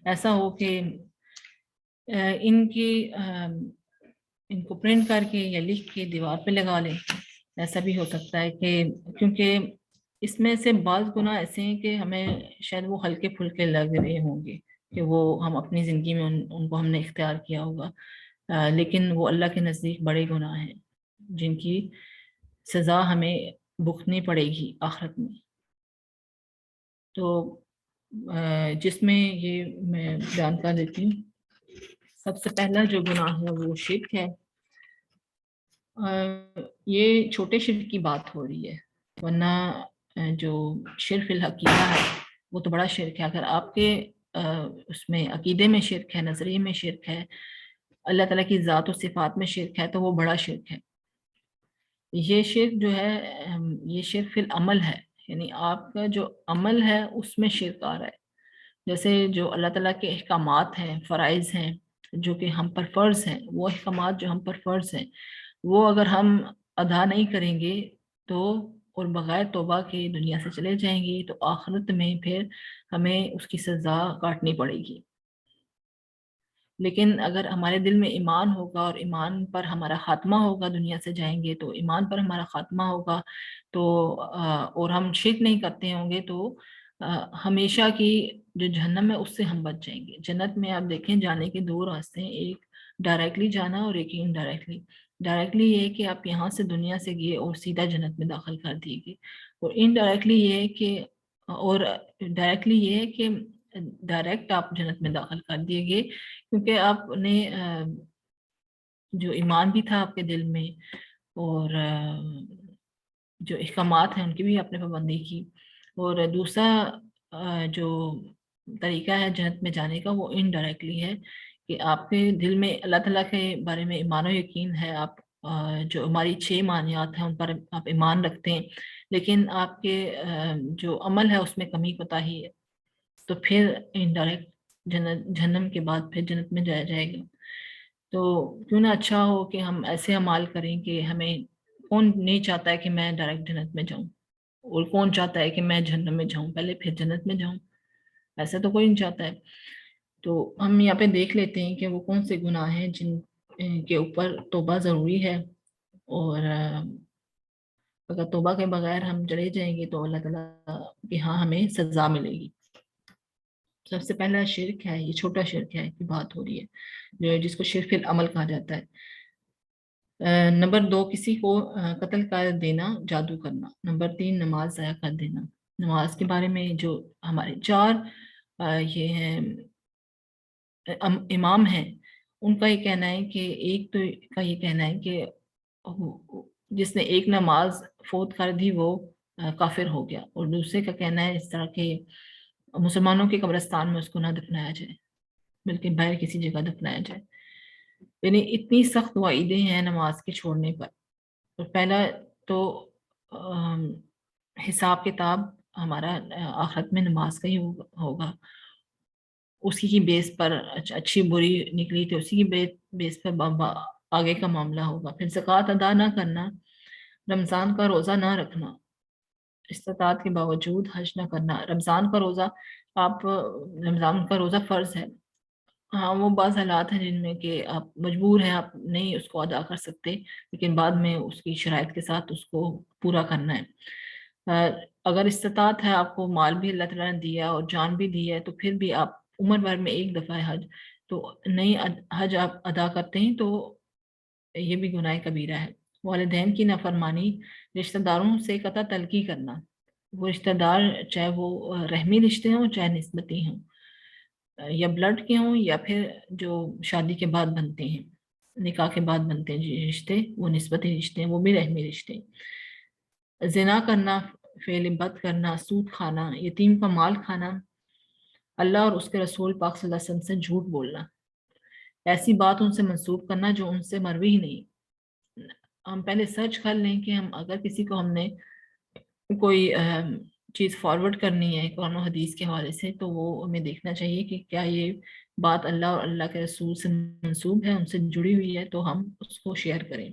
ایسا ہو کہ ان کو پرنٹ کر کے یا لکھ کے دیوار پہ لگا لیں۔ ایسا بھی ہو سکتا ہے کہ کیونکہ اس میں سے بعض گناہ ایسے ہیں کہ ہمیں شاید وہ ہلکے پھلکے لگ رہے ہوں گے کہ وہ ہم اپنی زندگی میں ان کو ہم نے اختیار کیا ہوگا، لیکن وہ اللہ کے نزدیک بڑے گناہ ہیں جن کی سزا ہمیں بھگتنی پڑے گی آخرت میں۔ تو جس میں یہ میں بیان کر دیتی ہوں، سب سے پہلا جو گناہ ہے وہ شرک ہے۔ یہ چھوٹے شرک کی بات ہو رہی ہے، ورنہ جو شرک العقیدہ ہے وہ تو بڑا شرک ہے۔ اگر آپ کے اس میں عقیدے میں شرک ہے، نظریے میں شرک ہے، اللہ تعالیٰ کی ذات و صفات میں شرک ہے تو وہ بڑا شرک ہے۔ یہ شرک جو ہے یہ شرک فی العمل ہے، یعنی آپ کا جو عمل ہے اس میں شرک آ رہا ہے۔ جیسے جو اللہ تعالیٰ کے احکامات ہیں، فرائض ہیں جو کہ ہم پر فرض ہیں، وہ احکامات جو ہم پر فرض ہیں وہ اگر ہم ادا نہیں کریں گے تو اور بغیر توبہ کے دنیا سے چلے جائیں گے تو آخرت میں پھر ہمیں اس کی سزا کاٹنی پڑے گی۔ لیکن اگر ہمارے دل میں ایمان ہوگا اور ایمان پر ہمارا خاتمہ ہوگا، دنیا سے جائیں گے تو ایمان پر ہمارا خاتمہ ہوگا تو اور ہم شرک نہیں کرتے ہوں گے تو ہمیشہ کی جو جہنم ہے اس سے ہم بچ جائیں گے۔ جنت میں آپ دیکھیں جانے کے 2 راستے ہیں، ایک ڈائریکٹلی جانا اور ایک انڈائریکٹلی۔ ڈائریکٹلی یہ ہے کہ آپ یہاں سے دنیا سے گئے اور سیدھا جنت میں داخل کر دیے گئے، اور انڈائریکٹلی یہ ہے کہ اور ڈائریکٹلی یہ ہے کہ ڈائریکٹ آپ جنت میں داخل کر دیے گئے، کیونکہ آپ نے جو ایمان بھی تھا آپ کے دل میں، اور جو احکامات ہیں ان کی بھی آپ نے پابندی کی. اور دوسرا جو طریقہ ہے جنت میں جانے کا وہ انڈائریکٹلی ہے کہ آپ کے دل میں اللہ تعالیٰ کے بارے میں ایمان و یقین ہے، آپ جو ہماری 6 مانیات ہیں ان پر آپ ایمان رکھتے ہیں، لیکن آپ کے جو عمل ہے اس میں کمی کوتاہی ہے، تو پھر انڈائریکٹ جہنم کے بعد پھر جنت میں جایا جائے گا. تو کیوں نہ اچھا ہو کہ ہم ایسے اعمال کریں کہ ہمیں، کون نہیں چاہتا ہے کہ میں ڈائریکٹ جنت میں جاؤں، اور کون چاہتا ہے کہ میں جہنم میں جاؤں پہلے پھر جنت میں جاؤں؟ ایسا تو کوئی نہیں چاہتا ہے. تو ہم یہاں پہ دیکھ لیتے ہیں کہ وہ کون سے گناہ ہیں جن کے اوپر توبہ ضروری ہے، اور اگر توبہ کے بغیر ہم چلے جائیں گے تو اللہ تعالیٰ کے ہاں ہمیں سزا ملے گی. سب سے پہلا شرک ہے، یہ چھوٹا شرک ہے کی بات ہو رہی ہے، جس کو شرک العمل کہا جاتا ہے. نمبر 2، کسی کو قتل کر دینا، جادو کرنا. نمبر 3، نماز ضائع کر دینا. نماز کے بارے میں جو ہمارے 4 یہ ہیں امام ہیں، ان کا یہ کہنا ہے کہ ایک تو کا یہ کہنا ہے کہ جس نے ایک نماز فوت کر دی وہ کافر ہو گیا، اور دوسرے کا کہنا ہے اس طرح کہ مسلمانوں کے قبرستان میں اس کو نہ دفنایا جائے بلکہ باہر کسی جگہ دفنایا جائے. یعنی اتنی سخت وعیدیں ہیں نماز کے چھوڑنے پر. اور پہلا تو حساب کتاب ہمارا آخرت میں نماز کا ہی ہوگا، اسی کی بیس پر اچھی بری نکلی تو اسی کی بیس پر آگے کا معاملہ ہوگا. پھر زکوٰۃ ادا نہ کرنا، رمضان کا روزہ نہ رکھنا، استطاعت کے باوجود حج نہ کرنا. رمضان کا روزہ فرض ہے. ہاں وہ بعض حالات ہیں جن میں کہ آپ مجبور ہیں، آپ نہیں اس کو ادا کر سکتے، لیکن بعد میں اس کی شرائط کے ساتھ اس کو پورا کرنا ہے. اگر استطاعت ہے، آپ کو مال بھی اللہ تعالیٰ نے دیا اور جان بھی دی ہے، تو پھر بھی آپ عمر بھر میں ایک دفعہ حج تو نہیں حج آپ ادا کرتے ہیں تو یہ بھی گناہ کبیرہ ہے. والدین کی نافرمانی، رشتہ داروں سے قطع تلقی کرنا. وہ رشتہ دار چاہے وہ رحمی رشتے ہوں چاہے نسبتی ہوں، یا بلڈ کے ہوں یا پھر جو شادی کے بعد بنتے ہیں، نکاح کے بعد بنتے ہیں رشتے، وہ نسبتی رشتے ہیں، وہ بھی رحمی رشتے ہیں. زنا کرنا، فعل بد کرنا، سود کھانا، یتیم کا مال کھانا، اللہ اور اس کے رسول پاک صلی اللہ علیہ وسلم سے جھوٹ بولنا، ایسی بات ان سے منسوب کرنا جو ان سے مروی ہی نہیں. ہم پہلے سرچ کر لیں کہ اگر کسی کو ہم نے کوئی چیز فارورڈ کرنی ہے قرآن و حدیث کے حوالے سے، تو وہ ہمیں دیکھنا چاہیے کہ کیا یہ بات اللہ اور اللہ کے رسول سے منسوب ہے، ان سے جڑی ہوئی ہے، تو ہم اس کو شیئر کریں.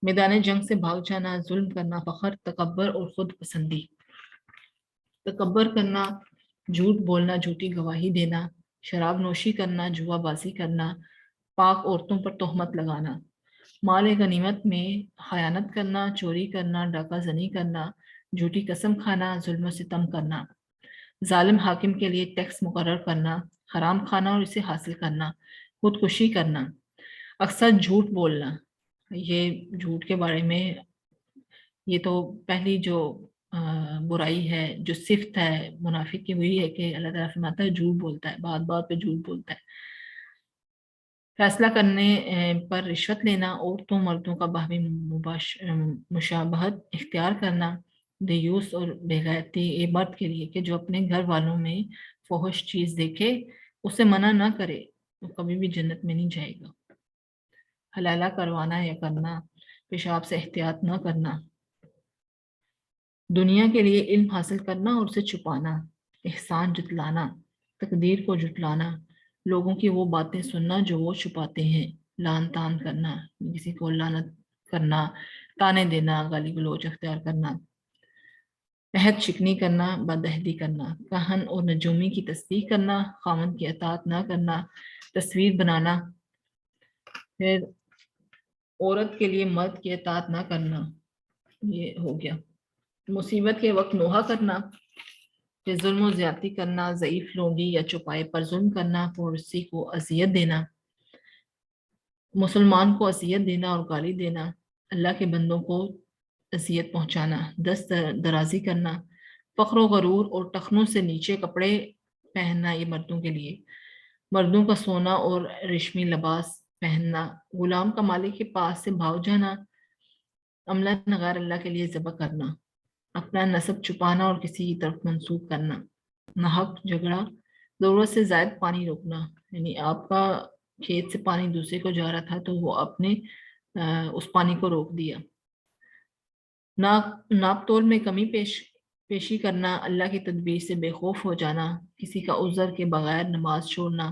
میدان جنگ سے بھاگ جانا، ظلم کرنا، فخر، تکبر اور خود پسندی. تکبر کرنا، جھوٹ بولنا، جھوٹی گواہی دینا، شراب نوشی کرنا، جوا بازی کرنا، پاک عورتوں پر تہمت لگانا، مال غنیمت میں خیانت کرنا، چوری کرنا، ڈاکہ زنی کرنا، جھوٹی قسم کھانا، ظلم و ستم کرنا، ظالم حاکم کے لیے ٹیکس مقرر کرنا، حرام کھانا اور اسے حاصل کرنا، خودکشی کرنا، اکثر جھوٹ بولنا. یہ جھوٹ کے بارے میں یہ تو پہلی جو برائی ہے، جو صفت ہے منافق کی، وہی ہے کہ اللہ تعالیٰ فرماتا ہے جھوٹ بولتا ہے، بات بات پہ جھوٹ بولتا ہے. فیصلہ کرنے پر رشوت لینا، عورتوں مردوں کا باہمی مشابہت اختیار کرنا، دیوس اور بے غیرتی یہ مرد کے لیے کہ جو اپنے گھر والوں میں فحش چیز دیکھے اسے منع نہ کرے وہ کبھی بھی جنت میں نہیں جائے گا. حلالہ کروانا یا کرنا، پیشاب سے احتیاط نہ کرنا، دنیا کے لیے علم حاصل کرنا اور اسے چھپانا، احسان جتلانا، تقدیر کو جھٹلانا، لوگوں کی وہ باتیں سننا جو وہ چھپاتے ہیں، لان تان کرنا، کسی کو لعنت کرنا، تانے دینا، گالی گلوچ اختیار کرنا، عہد شکنی کرنا، بدعہدی کرنا، کہن اور نجومی کی تصدیق کرنا، خامند کی اطاعت نہ کرنا، تصویر بنانا، پھر عورت کے لیے مرد کی اطاعت نہ کرنا، یہ ہو گیا. مصیبت کے وقت نوحہ کرنا، پھر ظلم و زیادتی کرنا، ضعیف لونڈی یا چوپائے پر ظلم کرنا، پڑوسی کو اذیت دینا، مسلمان کو اذیت دینا اور گالی دینا، اللہ کے بندوں کو اذیت پہنچانا، دست درازی کرنا، فخر و غرور اور ٹخنوں سے نیچے کپڑے پہننا یہ مردوں کے لیے، مردوں کا سونا اور ریشمی لباس پہننا، غلام کا مالک کے پاس سے بھاگ جانا، عملہ نغار اللہ کے لیے ذبح کرنا، اپنا نسب چھپانا اور کسی کی طرف منسوب کرنا، ناحق جھگڑا، ضرورت سے زائد پانی روکنا، یعنی آپ کا کھیت سے پانی دوسرے کو جا رہا تھا تو وہ آپ نے اس پانی کو روک دیا، ناپ تول میں کمی پیشی کرنا، اللہ کی تدبیر سے بے خوف ہو جانا، کسی کا عذر کے بغیر نماز چھوڑنا،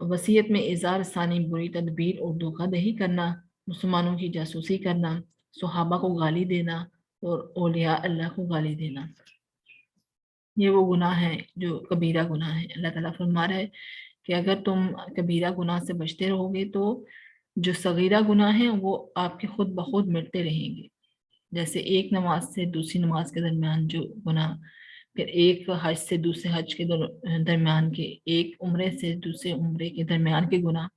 وصیت میں اظہار ثانی بری تدبیر اور دھوکہ دہی کرنا، مسلمانوں کی جاسوسی کرنا، صحابہ کو گالی دینا اور اولیاء اللہ کو گالی دینا، یہ وہ گناہ ہے جو کبیرہ گناہ ہے۔ اللہ تعالیٰ فرما رہا ہے کہ اگر تم کبیرہ گناہ سے بچتے رہو گے تو جو صغیرہ گناہ ہیں وہ آپ کے خود بخود مٹتے رہیں گے، جیسے ایک نماز سے دوسری نماز کے درمیان جو گناہ، پھر ایک حج سے دوسرے حج کے درمیان کے، ایک عمرے سے دوسرے عمرے کے درمیان کے گناہ،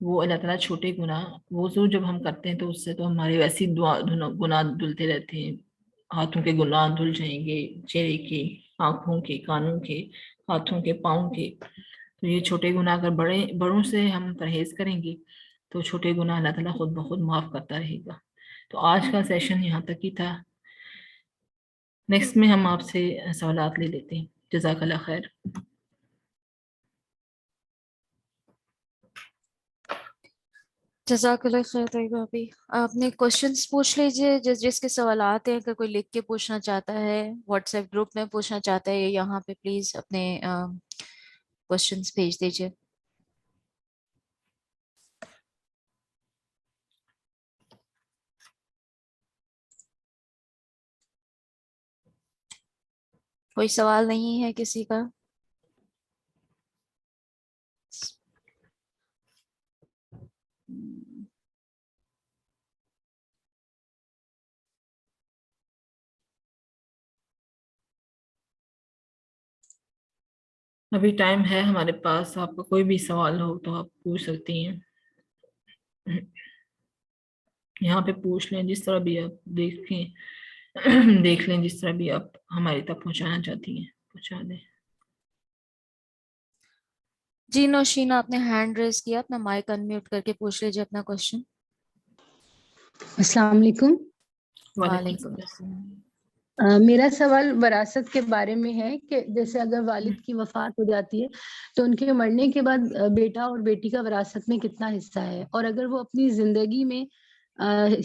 وہ اللہ تعالیٰ چھوٹے گناہ، وضو جب ہم کرتے ہیں تو اس سے تو ہمارے ویسی گناہ دھلتے رہتے ہیں، ہاتھوں کے گناہ دھل جائیں گے، چہرے کے، آنکھوں کے، کانوں کے، ہاتھوں کے، پاؤں کے، تو یہ چھوٹے گناہ اگر بڑوں سے ہم پرہیز کریں گے تو چھوٹے گناہ اللہ تعالیٰ خود بخود معاف کرتا رہے گا۔ تو آج کا سیشن یہاں تک ہی تھا، نیکسٹ میں ہم آپ سے سوالات لے لیتے ہیں۔ جزاک اللہ خیر۔ جزاک اللہ خیر طیبہ بھابی، آپ نے کوشچنس پوچھ لیجئے، جس کے سوالات ہیں، اگر کوئی لکھ کے پوچھنا چاہتا ہے، واٹس ایپ گروپ میں پوچھنا چاہتا ہے، یہاں پہ پلیز اپنے کوشچنس بھیج دیجئے۔ کوئی سوال نہیں ہے کسی کا؟ ابھی ٹائم ہے ہمارے پاس، آپ کا کوئی بھی سوال ہو تو آپ پوچھ سکتی ہیں، یہاں پہ پوچھ لیں، جس طرح بھی آپ دیکھ لیں، جس طرح بھی آپ ہماری تک پہنچانا چاہتی ہیں پہنچا دیں۔ جی نوشین، آپ نے ہینڈ ریز کیا، اپنا مائک انمیوٹ کر کے پوچھ لیجئے اپنا کوشچن۔ السلام علیکم۔ وعلیکم السلام۔ میرا سوال وراثت کے بارے میں ہے کہ جیسے اگر والد کی وفات ہو جاتی ہے تو ان کے مرنے کے بعد بیٹا اور بیٹی کا وراثت میں کتنا حصہ ہے، اور اگر وہ اپنی زندگی میں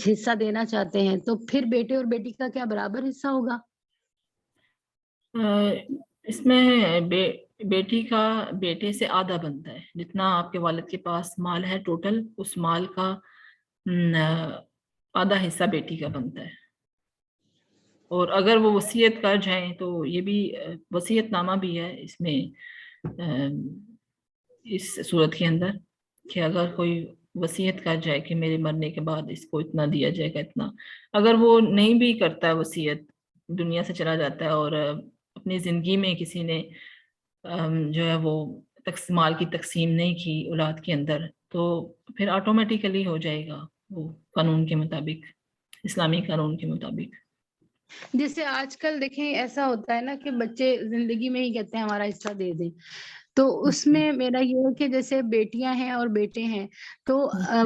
حصہ دینا چاہتے ہیں تو پھر بیٹے اور بیٹی کا کیا برابر حصہ ہوگا؟ اس میں بیٹی کا بیٹے سے آدھا بنتا ہے، جتنا آپ کے والد کے پاس مال ہے ٹوٹل، اس مال کا آدھا حصہ بیٹی کا بنتا ہے، اور اگر وہ وصیت کر جائیں تو یہ بھی وصیت نامہ بھی ہے اس میں، اس صورت کے اندر کہ اگر کوئی وصیت کر جائے کہ میرے مرنے کے بعد اس کو اتنا دیا جائے گا، اتنا، اگر وہ نہیں بھی کرتا ہے وصیت، دنیا سے چلا جاتا ہے اور اپنی زندگی میں کسی نے جو ہے وہ مال کی تقسیم نہیں کی اولاد کے اندر، تو پھر آٹومیٹیکلی ہو جائے گا وہ قانون کے مطابق، اسلامی قانون کے مطابق۔ جیسے آج کل دیکھیں ایسا ہوتا ہے نا کہ بچے زندگی میں ہی کہتے ہیں ہمارا حصہ دے دیں، تو اس میں میرا یہ ہے کہ جیسے بیٹیاں ہیں اور بیٹے ہیں تو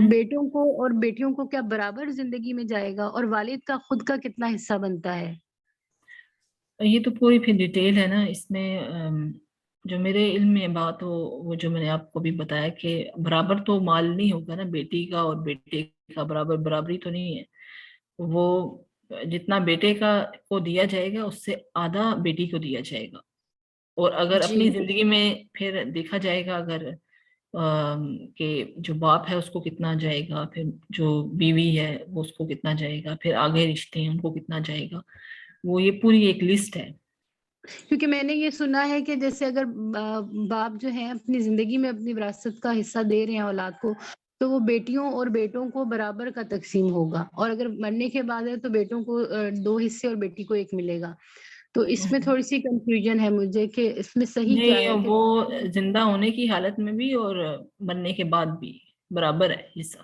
بیٹوں کو اور بیٹیوں کو کیا برابر زندگی میں جائے گا، اور والد کا خود کا کتنا حصہ بنتا ہے؟ یہ تو پوری پھر ڈیٹیل ہے نا اس میں، جو میرے علم میں بات ہو وہ جو میں نے آپ کو بھی بتایا کہ برابر تو مال نہیں ہوگا نا، بیٹی کا اور بیٹے کا برابری تو نہیں ہے، وہ جتنا بیٹے کا کو دیا جائے گا اس سے آدھا بیٹی کو دیا جائے گا، اور اگر جی اپنی زندگی میں پھر دیکھا جائے گا اگر کہ جو باپ ہے اس کو کتنا جائے گا، پھر جو بیوی ہے وہ اس کو کتنا جائے گا، پھر آگے رشتے ہیں ان کو کتنا جائے گا، وہ یہ پوری ایک لسٹ ہے۔ کیونکہ میں نے یہ سنا ہے کہ جیسے اگر باپ جو ہیں اپنی زندگی میں اپنی وراثت کا حصہ دے رہے ہیں اولاد کو تو وہ بیٹیوں اور بیٹوں کو برابر کا تقسیم ہوگا، اور اگر مرنے کے بعد ہے تو بیٹوں کو 2 حصے اور بیٹی کو 1 ملے گا۔ تو اس میں تھوڑی سی کنفیوژن ہے مجھے کہ اس میں صحیح کیا ہے نہیں، کہ وہ زندہ ہونے کی حالت میں بھی اور مرنے کے بعد بھی برابر ہے حصہ۔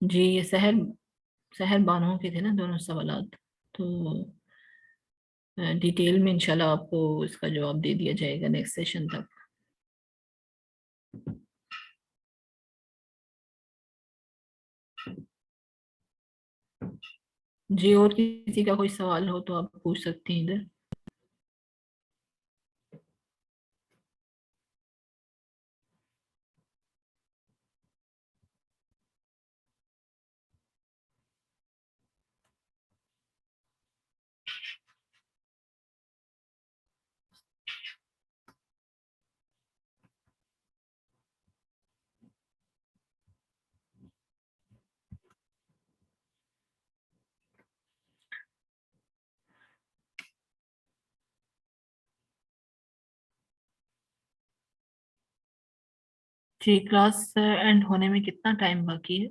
جی یہ سحر بانو کے تھے نا دونوں سوالات، تو ڈیٹیل میں انشاءاللہ آپ کو اس کا جواب دے دیا جائے گا نیکسٹ سیشن تک. جی اور کسی کا کوئی سوال ہو تو آپ پوچھ سکتے ہیں ادھر. جی کلاس اینڈ ہونے میں کتنا ٹائم باقی ہے؟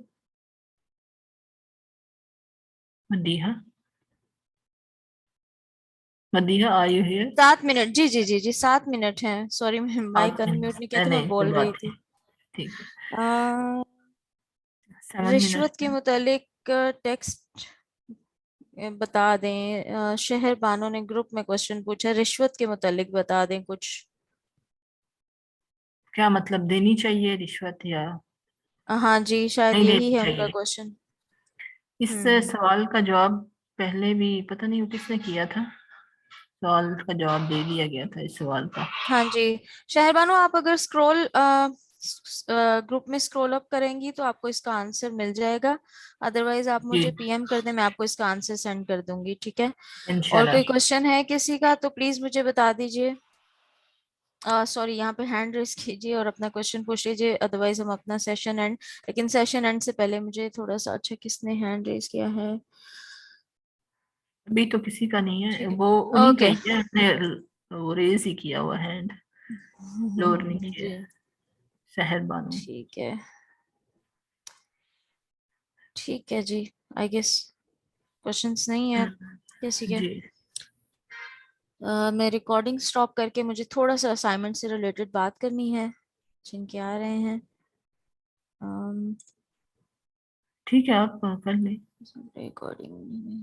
Madiha, Madiha are you here? 7 منٹ. جی جی جی جی 7 منٹ ہیں. سوری میں مائک 7 انمیوٹ نہیں کیا تھا، میں نہیں کوئی بول رہی بات تھی. نہیں، ٹھیک ہے. آ، 7 رشوت منٹ کے متعلق ٹیکسٹ بتا دیں. شہر بانو نے گروپ میں کوشچن پوچھا، رشوت کے متعلق بتا دیں کچھ. کیا مطلب دینی چاہیے رشوت یا ہاں جی شاید نہیں یہی دینی ہے ان کا چاہیے؟ کوشچن. اس سوال کا جواب پہلے بھی پتہ نہیں وہ کس نے کیا تھا، سوال کا جواب دے دیا گیا تھا اس سوال کا. ہاں جی شہر بانو، آپ اگر گروپ میں اسکرول اپ کریں گی تو آپ کو اس کا آنسر مل جائے گا. ادروائز آپ جی مجھے پی ایم کر دیں، میں آپ کو اس کا آنسر سینڈ کر دوں گی. ٹھیک ہے. اور انشاءاللہ. کوئی کوشچن ہے کسی کا تو پلیز مجھے بتا دیجیے. سوری یہاں پہ ہینڈ ریز کیجیے اور اپنا کوشچن پوچھ لیجیے، ادروائز ہم اپنا سیشن اینڈ. لیکن سیشن اینڈ سے پہلے مجھے تھوڑا سا، اچھا کس نے ہینڈ ریز کیا ہے؟ ابھی تو کسی کا نہیں ہے، ٹھیک ہے وہ انہی کا اوکے. ہی ہے، وہ ریز ہی کیا ہوا ہینڈ، لوور نہیں کیا جی ہے. سحر بانو. ٹھیک ہے. ٹھیک ہے جی، آئی گیس کوشچنس نہیں ہیں کسی کے. جی میں ریکارڈنگ سٹاپ کر کے مجھے تھوڑا سا اسائنمنٹ سے ریلیٹڈ بات کرنی ہے جن کے آ رہے ہیں. ٹھیک ہے آپ کر لیں. ریکارڈنگ